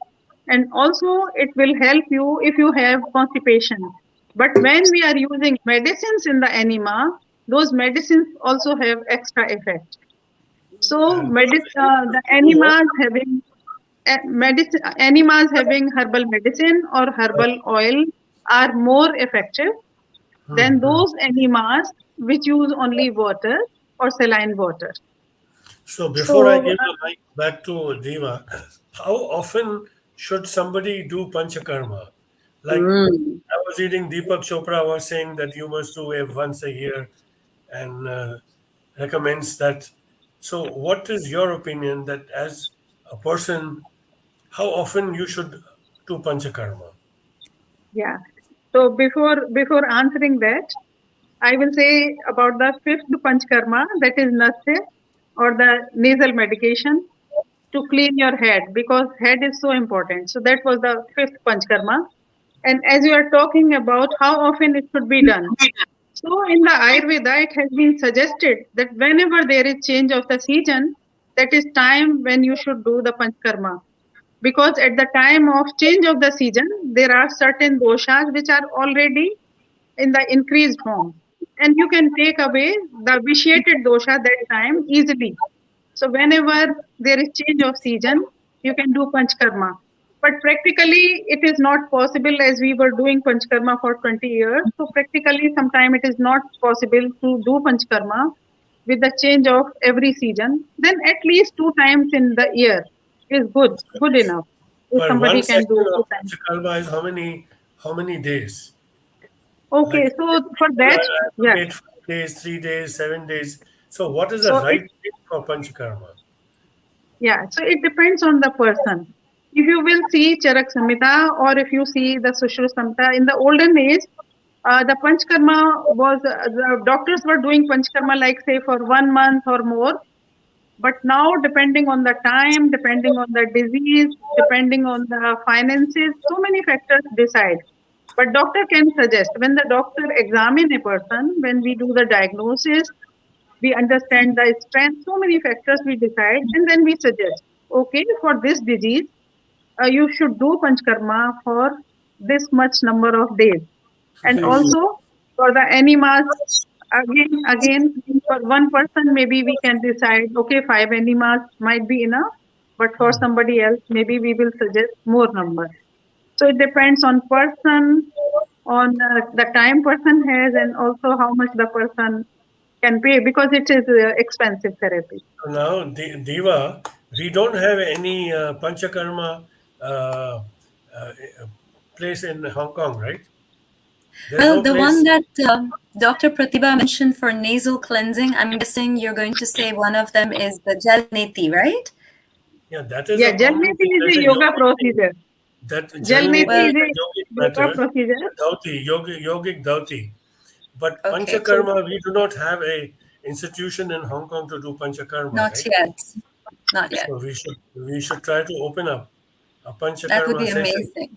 and also it will help you if you have constipation. But when we are using medicines in the enema, those medicines also have extra effect. So And the enemas having enemas having herbal medicine or herbal oil are more effective than those enemas which use only water or saline water. so, before I So give the mic back to Deva, how often should somebody do panchakarma? Like Mm. I was reading Deepak Chopra was saying that you must do it once a year and recommends that. So, what is your opinion that as a person, how often you should do panchakarma? yeah. So before answering that, I will say about the fifth panchkarma, that is nasya or the nasal medication to clean your head, because head is so important. So that was the fifth panchkarma. And as you are talking about how often it should be done, so in the Ayurveda, it has been suggested that whenever there is change of the season, that is time when you should do the panchkarma. Because at the time of change of the season, there are certain doshas which are already in the increased form. And you can take away the vitiated dosha that time easily. So whenever there is change of season, you can do panchkarma. But practically, it is not possible as we were doing panchkarma for 20 years. So practically, sometime it is not possible to do panchkarma with the change of every season. Then at least 2 times in the year is good enough. If But somebody one can session do of 2 times. panchakarma is how many days? Okay, Like so for you that, have to yeah. get 5 days, 3 days, 7 days. So, what is the So it right date for panchakarma? Yeah, so it depends on the person. If you will see Charak Samhita or if you see the Sushru Samhita, in the olden days, the Panchkarma was, the doctors were doing Panchkarma like say for 1 month or more. But now, depending on the time, depending on the disease, depending on the finances, so many factors decide. But doctor can suggest when the doctor examine a person, when we do the diagnosis, we understand the strength, so many factors we decide, and then we suggest, okay, for this disease, you should do panchkarma for this much number of days. And also for the enemas, again, for one person, maybe we can decide, okay, 5 enemas might be enough, but for somebody else, maybe we will suggest more number. So it depends on person, on the time person has, and also how much the person can pay because it is expensive therapy. So now, Deva, we don't have any panchakarma uh, uh, place in Hong Kong, right? There's Well, no the one place. that Dr. Pratibha mentioned for nasal cleansing, I'm guessing you're going to say one of them is the gel neti, right? Yeah, that is Yeah, a common Jalneti thing. is There's a a yoga yogic thing. procedure. That Jalneti Jalneti Well, is is a a yogic yoga matter, procedure. Dhauti, yogic Dhauti. But okay, So Panchakarma, we do not have a institution in Hong Kong to do Panchakarma, not right? yet. Not yet. So we should try to open up a That would Panchakarma be session, amazing.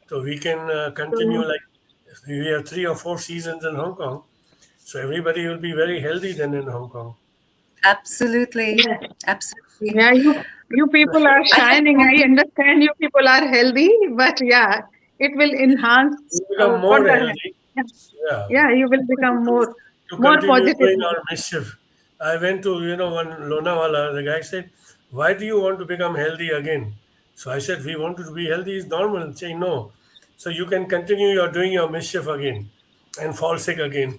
so we can continue like we have 3 or 4 seasons in Hong Kong. So everybody will be very healthy then in Hong Kong. Absolutely. Yeah. Absolutely. Yeah, you people are shining. I understand you people are healthy, but yeah, it will enhance We become for more the healthy. Yeah. yeah, you will become more To more continue positive. doing our mischief. I went to, one Lonawala. The guy said, "Why do you want to become healthy again?" So I said, "We want to be healthy is normal." Saying no. So you can continue doing your mischief again and fall sick again.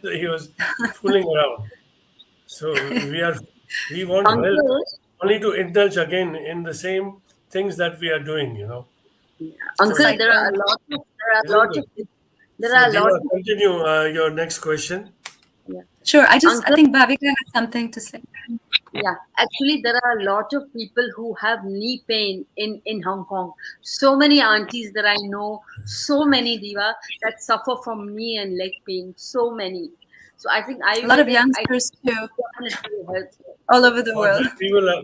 So he was fooling around. So we want health Uncle, only to indulge again in the same things that we are doing. So Uncle, there are Cycle. a lot of there are a isn't lot it? of there So are a lot Diva, of continue your next question. yeah. Sure. I Uncle, think Bhavika has something to say. yeah, actually, there are a lot of people who have knee pain in Hong Kong. So many aunties that I know, so many diva that suffer from knee and leg pain. So many. So I think A lot of Ayurvedic, I youngsters too, definitely helps. all over the For world. that,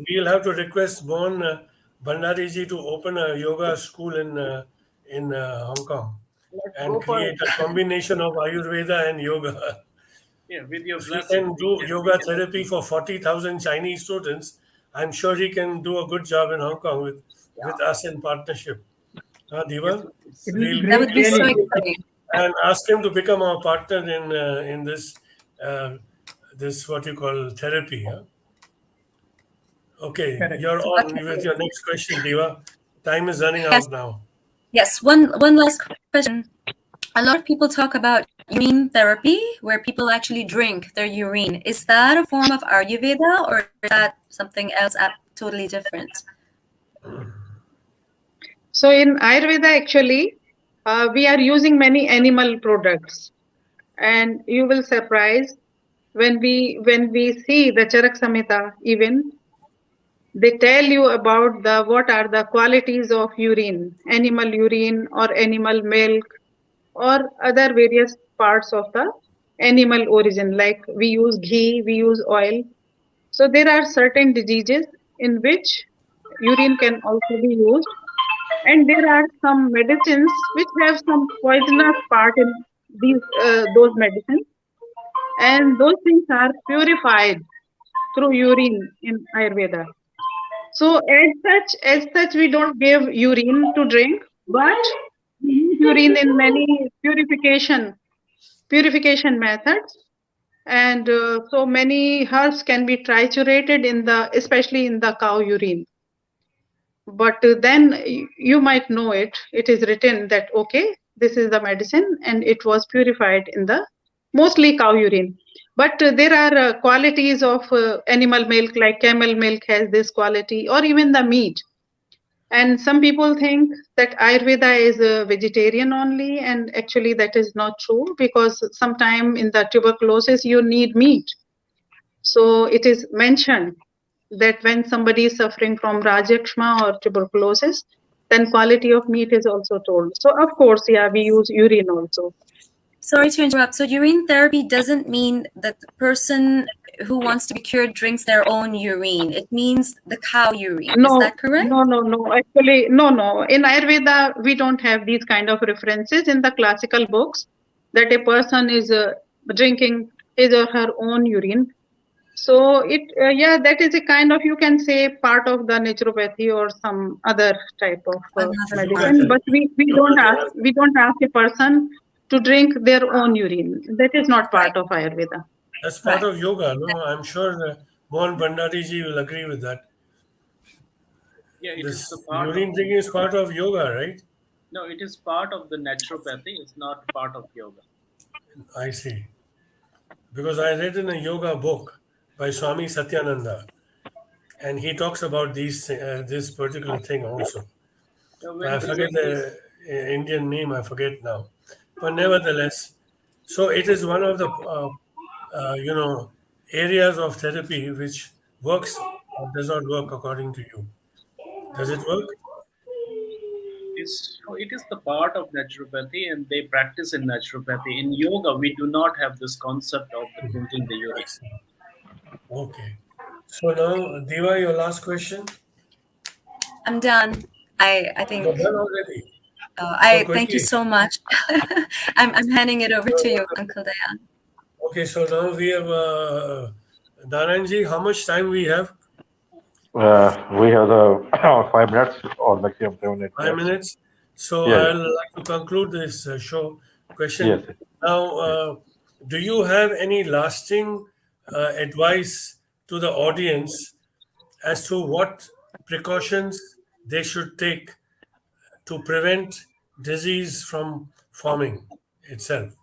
we will have to request Mohan Bhandari ji to open a yoga school in Hong Kong Let's and go for it. create a combination of Ayurveda and yoga. Yeah, with your If he blessing, can we do can yoga therapy for 40,000 Chinese students, I'm sure he can do a good job in Hong Kong with us in partnership. Yes, Diva? It will be We'll That great, would be so really. exciting. and ask him to become our partner in uh, this what you call therapy. Huh? Okay, Correct. you're on with Okay. your next question, Diva. Time is running Yes. out now. Yes. One last question. A lot of people talk about urine therapy, where people actually drink their urine. Is that a form of Ayurveda, or is that something else totally different? So in Ayurveda, actually, we are using many animal products, and you will surprise when we see the Charak Samhita, even they tell you about the what are the qualities of urine, animal urine or animal milk or other various parts of the animal origin. Like we use ghee, we use oil. So there are certain diseases in which urine can also be used, and there are some medicines which have some poisonous part in those medicines, and those things are purified through urine in Ayurveda. So as such, we don't give urine to drink, but we use urine in many purification methods, and so many herbs can be triturated especially in the cow urine. But then you might know it. It is written that okay, this is the medicine, and it was purified in the mostly cow urine. But there are qualities of animal milk, like camel milk has this quality, or even the meat. And some people think that Ayurveda is a vegetarian only, and actually that is not true, because sometime in the tuberculosis you need meat. So it is mentioned that when somebody is suffering from Rajakshma or tuberculosis, then quality of meat is also told. So of course, yeah, we use urine also. Sorry to interrupt. So urine therapy doesn't mean that the person who wants to be cured drinks their own urine. It means the cow urine. Is No, that correct? no. Actually, no. In Ayurveda, we don't have these kind of references in the classical books that a person is drinking his or her own urine. So yeah, that is a kind of, you can say, part of the naturopathy or some other type of Another Yoga form. medicine. But therapy. we Yoga don't ask a person to drink their own urine. That is not Right. part of Ayurveda. That's part Right. of yoga, no? I'm sure Mohan Bhandari ji will agree with that. Yeah, it is the This part of urine thing is part of yoga, right? no, it is part of the naturopathy. It's not part of yoga. I see. Because I read in a yoga book by Swami Satyananda, and he talks about this particular thing also. So I when forget somebody is the Indian name, I forget now. But nevertheless, so it is one of the areas of therapy which works or does not work according to you. Does it work? is so it is the part of naturopathy, and they practice in naturopathy. In yoga, we do not have this concept of the drinking the I urine. see. Okay. So now, Diva, your last question. I'm done. I think. You're done already. I thank you so much. I'm handing it over to you, Uncle Dayan. Okay, so now we have Dananji. How much time we have? We have the 5 minutes or maximum 7 minutes. 5 minutes. So Yeah, I'll like to conclude this show question. Yes. Now, do you have any lasting advice to the audience as to what precautions they should take to prevent disease from forming itself?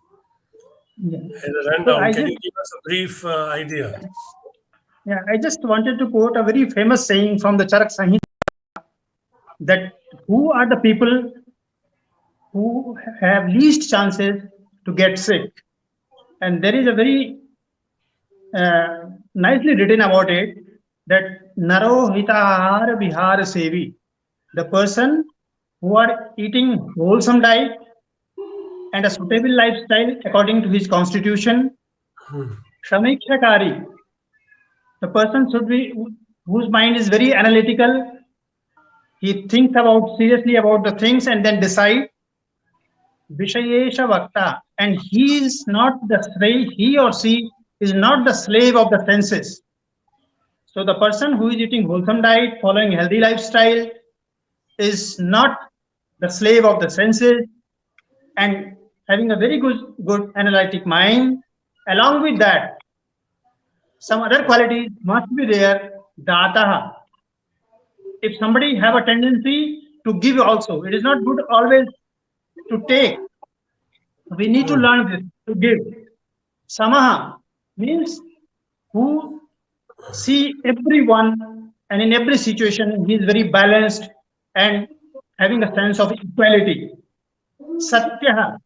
Yeah. As a So rundown, can you give us a brief idea? I just wanted to quote a very famous saying from the Charak Samhita, that who are the people who have least chances to get sick? And there is a very nicely written about it, that Naro Hitahar Bihar Sevi, the person who are eating wholesome diet and a suitable lifestyle according to his constitution. Shamikshakari, the person should be whose mind is very analytical. He thinks about seriously about the things and then decide. Vishayesha Vakta, and he is not the slave, he or she is not the slave of the senses. So the person who is eating wholesome diet, following healthy lifestyle, is not the slave of the senses and having a very good analytic mind. Along with that, some other qualities must be there. Dataha. If somebody have a tendency to give also, it is not good always to take. We need to learn this, to give. Samaha means who see everyone and in every situation he is very balanced and having a sense of equality. Satya,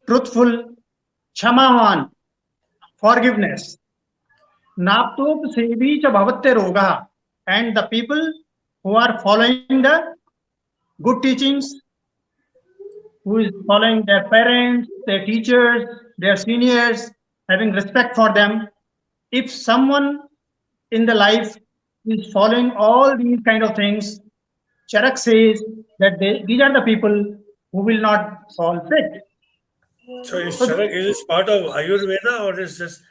truthful, Chamavan, forgiveness. Naptop sevi cha bhavatte roga. And the people who are following the good teachings, who is following their parents, their teachers, their seniors, having respect for them. If someone in the life is following all these kind of things, Charak says that these are the people who will not fall sick. So is Charak, is this part of Ayurveda or is this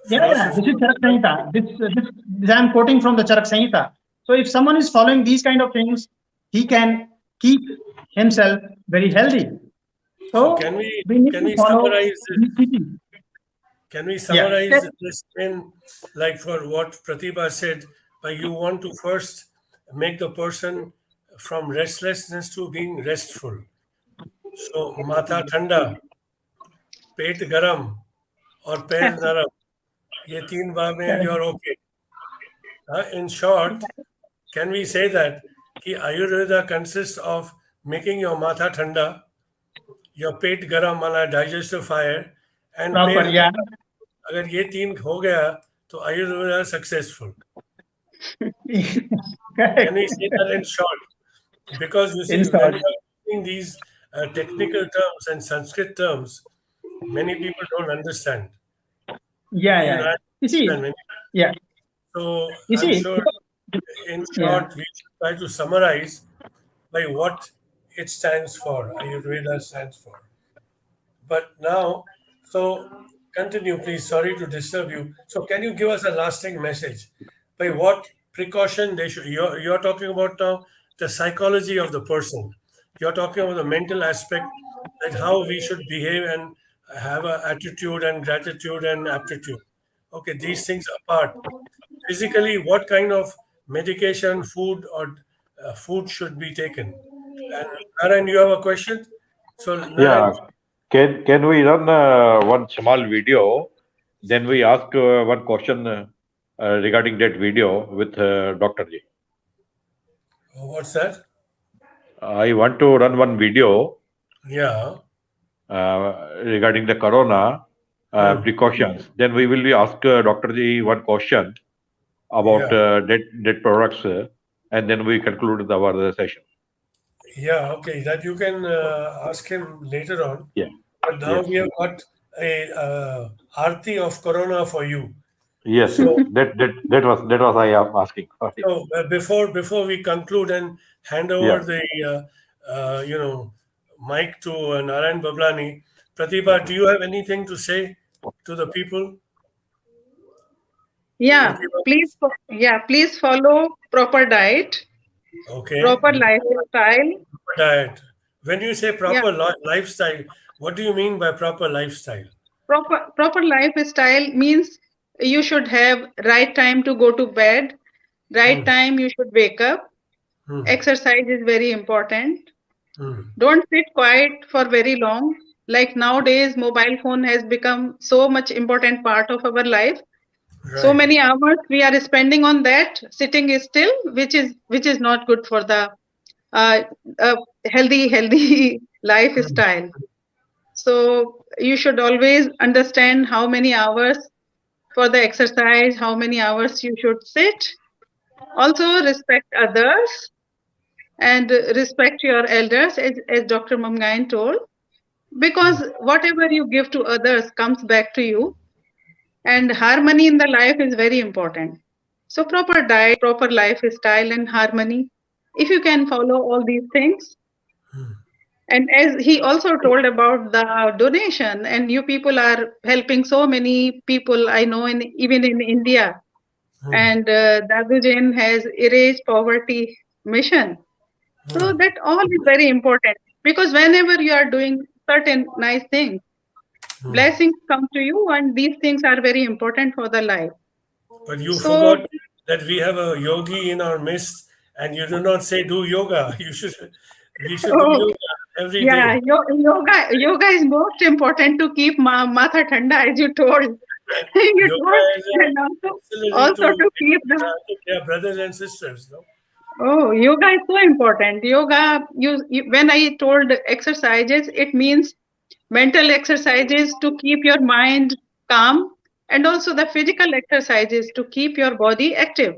philosophy? This is Charak Samhita. This I am quoting from the Charak Samhita. So if someone is following these kind of things, he can keep himself very healthy. So can we we need to follow summarize these teachings. Can we summarize this in, like for what Pratibha said, like you want to first make the person from restlessness to being restful. So matha thanda, पेट गरम और पैर नरम, ये तीन बार में you're okay. In short, can we say that कि Ayurveda consists of making your matha thanda, your पेट गरम वाला digestive fire, and Proper, पैर, yeah. अगर ये तीन हो गया तो Ayurveda successful. Can we say that in short? Because you see, when you are using these technical terms and Sanskrit terms, many people don't understand. Yeah. You see, yeah. So You I'm see, sure, in short, we should try to summarize by what it stands for, Ayurveda stands for. But now, so continue, please. Sorry to disturb you. So can you give us a lasting message? By what precaution they should? You're talking about now the psychology of the person. You're talking about the mental aspect, that how we should behave and have an attitude and gratitude and aptitude. Okay, these things apart. Physically, what kind of medication, food, or food should be taken? And Naren, you have a question? So Naren, Can we run one small video? Then we ask one question regarding that video with Dr. Ji. What's that? I want to run one video. Yeah. Regarding the corona precautions. Then we will be ask Dr. Ji one question about that products, and then we conclude our session. Yeah, okay. That you can ask him later on. Yeah. But now we have got a Aarti of Corona for you. Yes, So, that was I am asking. Sorry. so before we conclude and hand Yeah. over the mic to Narayan Bablani, Pratibha, do you have anything to say to the people? Yeah, Pratibha? please follow proper diet, Okay. proper lifestyle. Proper diet. When you say Yeah, proper lifestyle, what do you mean by proper lifestyle? proper lifestyle means you should have right time to go to bed, right Hmm. time you should wake up. Hmm. Exercise is very important. Hmm. Don't sit quiet for very long. Like nowadays, mobile phone has become so much important part of our life. So Right. many hours we are spending on that, sitting is still, which is not good for the uh, healthy Hmm. lifestyle. So you should always understand how many hours for the exercise, how many hours you should sit. Also respect others and respect your elders, as Dr. Mamgain told, because whatever you give to others comes back to you, and harmony in the life is very important. So proper diet, proper lifestyle, and harmony. If you can follow all these things, and as he also told about the donation, and you people are helping so many people I know, in even in India, Hmm. and Dadu Jain has erased poverty mission. So that all is very important, because whenever you are doing certain nice things, blessings come to you, and these things are very important for the life. But you So, forgot that we have a yogi in our midst, and you do not say do yoga. You should. We should do oh, yoga every yeah, day. yoga is most important to keep matha thanda, as you told. You Yoga told, is and a ancillary also to. to keep the. I think they are brothers and sisters. No. Oh, yoga is so important. Yoga, when I told exercises, it means mental exercises to keep your mind calm, and also the physical exercises to keep your body active.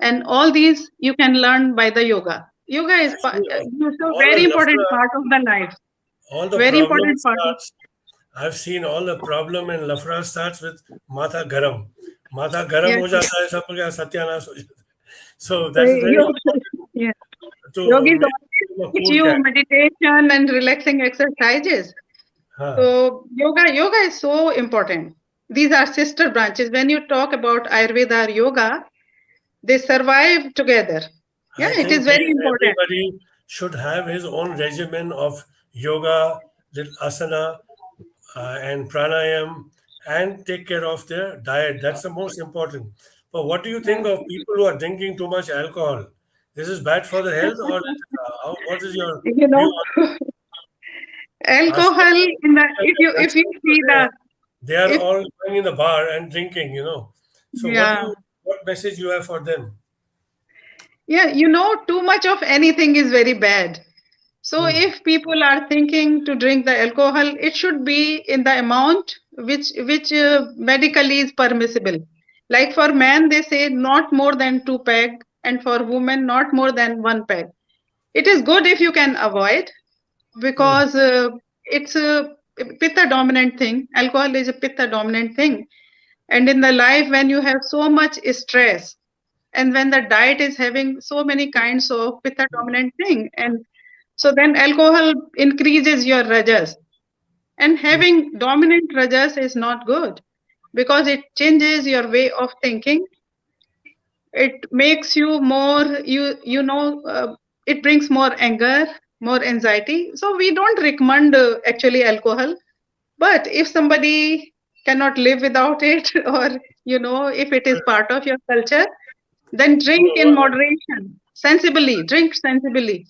And all these you can learn by the yoga. Yoga is Actually, so all the very important lafra, part of the life. all the Very problem important part of. starts. I've seen all the problem and lafra starts with matha garam. Matha garam Yes. ho jata hai, sab ka satyanas ho jata hai. So that is very Yoga, important yes. to Yogis make always him a teach cool you cat. meditation and relaxing exercises. Huh. So yoga is so important. These are sister branches. When you talk about Ayurveda or yoga, they survive together. Yeah, I it think is very important. everybody should have his own regimen of yoga, little asana, and pranayam, and take care of their diet. That's the most important. But what do you think of people who are drinking too much alcohol? This is bad for the health, or what is your You view know, on asking alcohol in the, if you youngsters see today? the, They are if all going in the bar and drinking. So yeah, what message you have for them? yeah, too much of anything is very bad. So Hmm. if people are thinking to drink the alcohol, it should be in the amount which medically is permissible. Like for men, they say not more than 2 peg, and for women, not more than 1 peg. It is good if you can avoid, Hmm. because it's a pitta dominant thing. Alcohol is a pitta dominant thing, and in the life when you have so much stress, and when the diet is having so many kinds of pitta dominant thing, and so then alcohol increases your rajas, and having dominant rajas is not good, because it changes your way of thinking. It makes you more, it brings more anger, more anxiety. So we don't recommend actually alcohol. But if somebody cannot live without it, or if it is part of your culture, then drink in No, moderation, sensibly, drink sensibly.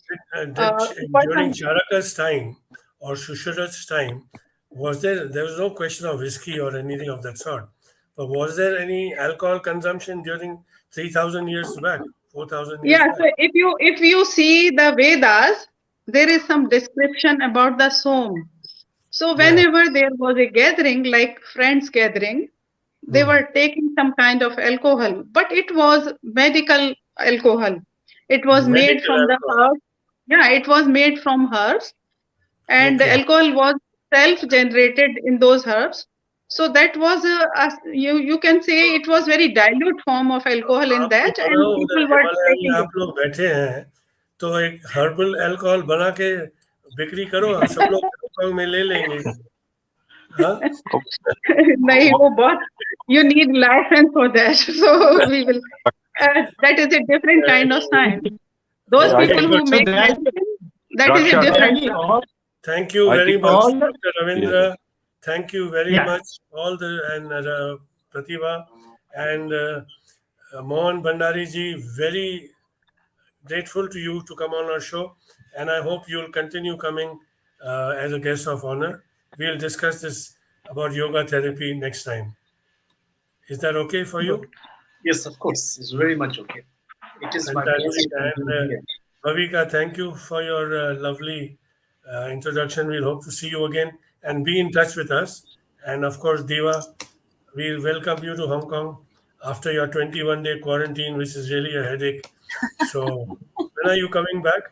during Person, Charaka's time or Shushira's time, there was no question of whiskey or anything of that sort. But was there any alcohol consumption during 3,000 years back, 4,000 years yeah, back? so if you see the Vedas, there is some description about the som. So Yeah. whenever there was a gathering, like friends gathering, they Hmm. were taking some kind of alcohol, but it was medical alcohol. It was made Medical from the alcohol. herbs. Yeah, it was made from herbs, and the Okay. alcohol was self-generated in those herbs. So that was you can say it was very dilute form of alcohol in that, and people were taking it. आप लोग बैठे हैं तो एक herbal alcohol बना के बिक्री करो, सब लोग हांगकांग में ले लेंगे. हाँ? नहीं, वो बहुत, you need license for that. So we will. That is a different kind of science. Those people who make medicine, that is a different. Thank you very much, Dr. Ravindra. Yes. Thank you very much, all the and Pratibha and Mohan Bhandari ji. Very grateful to you to come on our show, and I hope you'll continue coming as a guest of honor. We'll discuss this about yoga therapy next time. Is that okay for you? Yes, of course. It's very much okay. It is my Fantastic. pleasure to be And here. Bhavika, thank you for your lovely introduction. We'll hope to see you again and be in touch with us. And of course, Deva, we'll welcome you to Hong Kong after your 21-day quarantine, which is really a headache. So, when are you coming back?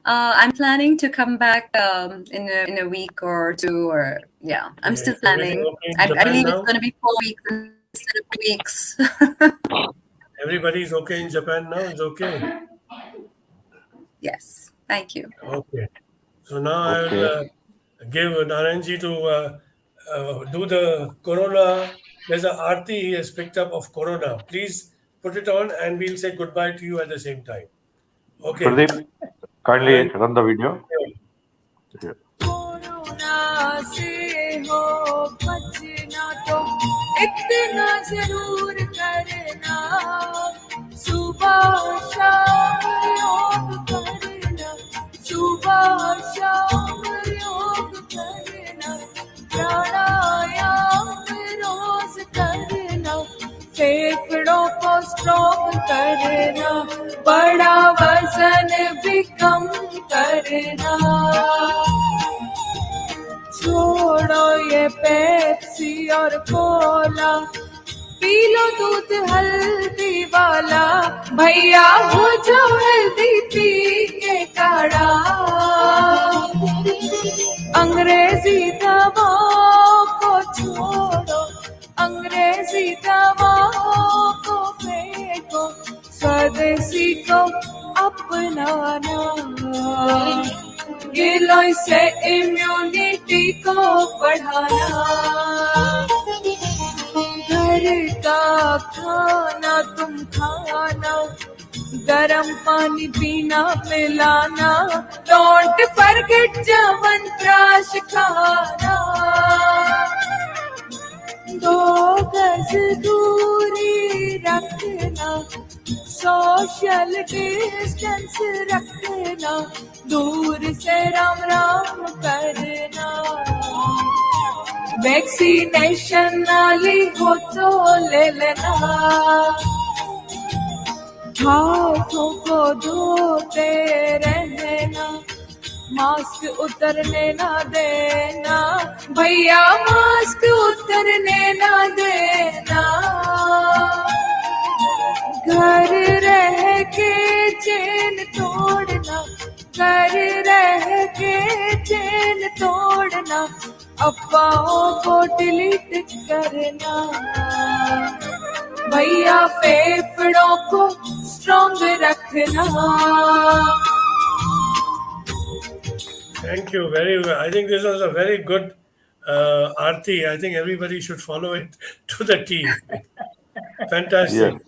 I'm planning to come back in a week or two, or yeah, I'm still planning. I believe it's going to be 4 weeks instead of 2 weeks. Everybody's okay in Japan now? It's okay? Yes, thank you. Okay. So now I'll give Naranji to do the Corona. There's an Aarti he has picked up of Corona. Please put it on and we'll say goodbye to you at the same time. Okay. Pradeep, kindly run the video. Yeah. Corona से हो बचना तो इतना जरूर करना, सुबह शाम योग करना, सुबह शाम योग करना, प्राणायाम रोज करना, फेफड़ों को स्ट्रॉन्ग करना, बड़ा वजन भी कम करना, छोड़ो ये पेप्सी और कोला, पी लो दूध हल्दी वाला, भैया हो जाओ हल्दी पी के काढ़ा, अंग्रेजी दवाओं को छोड़ो, अंग्रेजी दवाओं को फेंको, स्वदेशी को अपनाना, गिलोय से इम्यूनिटी को बढ़ाना, घर का खाना तुम खाना, गरम पानी पीना पिलाना, डोंट फॉरगेट च्यवनप्राश खाना, 2 गज दूरी रखना, सोशल डिस्टेंस रखना, दूर से राम राम करना, वैक्सीनेशन वाली हो तो ले लेना, हाथों को धोते रहना, मास्क उतरने ना देना, भैया मास्क उतरने ना देना, घर रह के चैन तोड़ना, घर रह के चैन तोड़ना, अफवाहों को डिलीट करना, भैया फेफड़ों को स्ट्रॉन्ग रखना. Thank you very well. I think this was a very good Aarti. I think everybody should follow it to the T. Fantastic. Yes.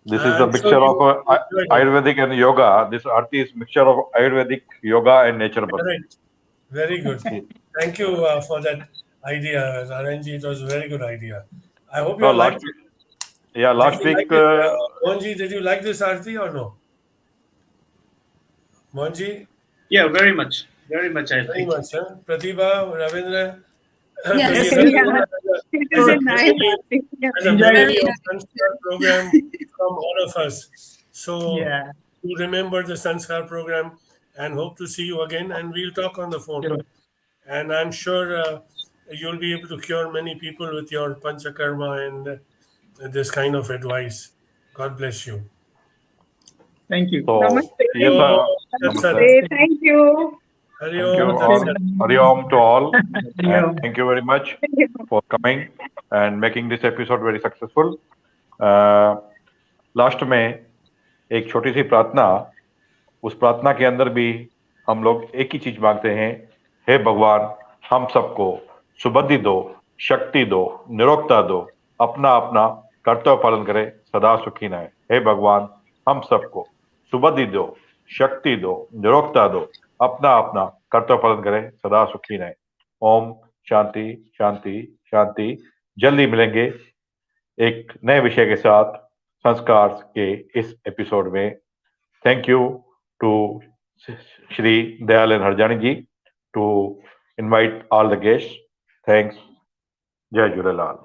This is a mixture of Ayurvedic and yoga. This Aarti is mixture of Ayurvedic, yoga and natural. Correct. Very good. Thank you for that idea, Naranji. It was a very good idea. I hope you liked it. Yeah, last week. Mohanji, did you like this Aarti or no? Mohanji? Yeah, very much. Very much, I Very think. much, huh? Pratibha, Ravindra. Yes. It is a nice And a very Sanskaar program from all of us. So you remember the Sanskaar program and hope to see you again, and we'll talk on the phone. Sure. And I'm sure you'll be able to cure many people with your panchakarma and this kind of advice. God bless you. Thank you. So, Namaste. yes, Namaste. Thank you. Hari Thank you Om. all. Hari Om to all. Hari Om. And thank you very much for coming and making this episode very successful. Last में एक छोटी सी प्रार्थना, उस प्रार्थना के अंदर भी हम लोग एक ही चीज मांगते हैं, हे भगवान हम सबको सुबुद्धि दो, शक्ति दो, निरोगता दो, अपना अपना कर्तव्य पालन करें, सदा सुखी रहें। हे भगवान हम सबको सुबुद्धि दो, शक्ति दो, निरोगता दो, अपना अपना कर्तव्य पालन करें, सदा सुखी रहें। ओम शांति शांति शांति। जल्दी मिलेंगे एक नए विषय के साथ संस्कार के इस एपिसोड में। Thank you to Shri Dayalan Harjani ji to invite all the guests. Thanks. Jai Jhulelal.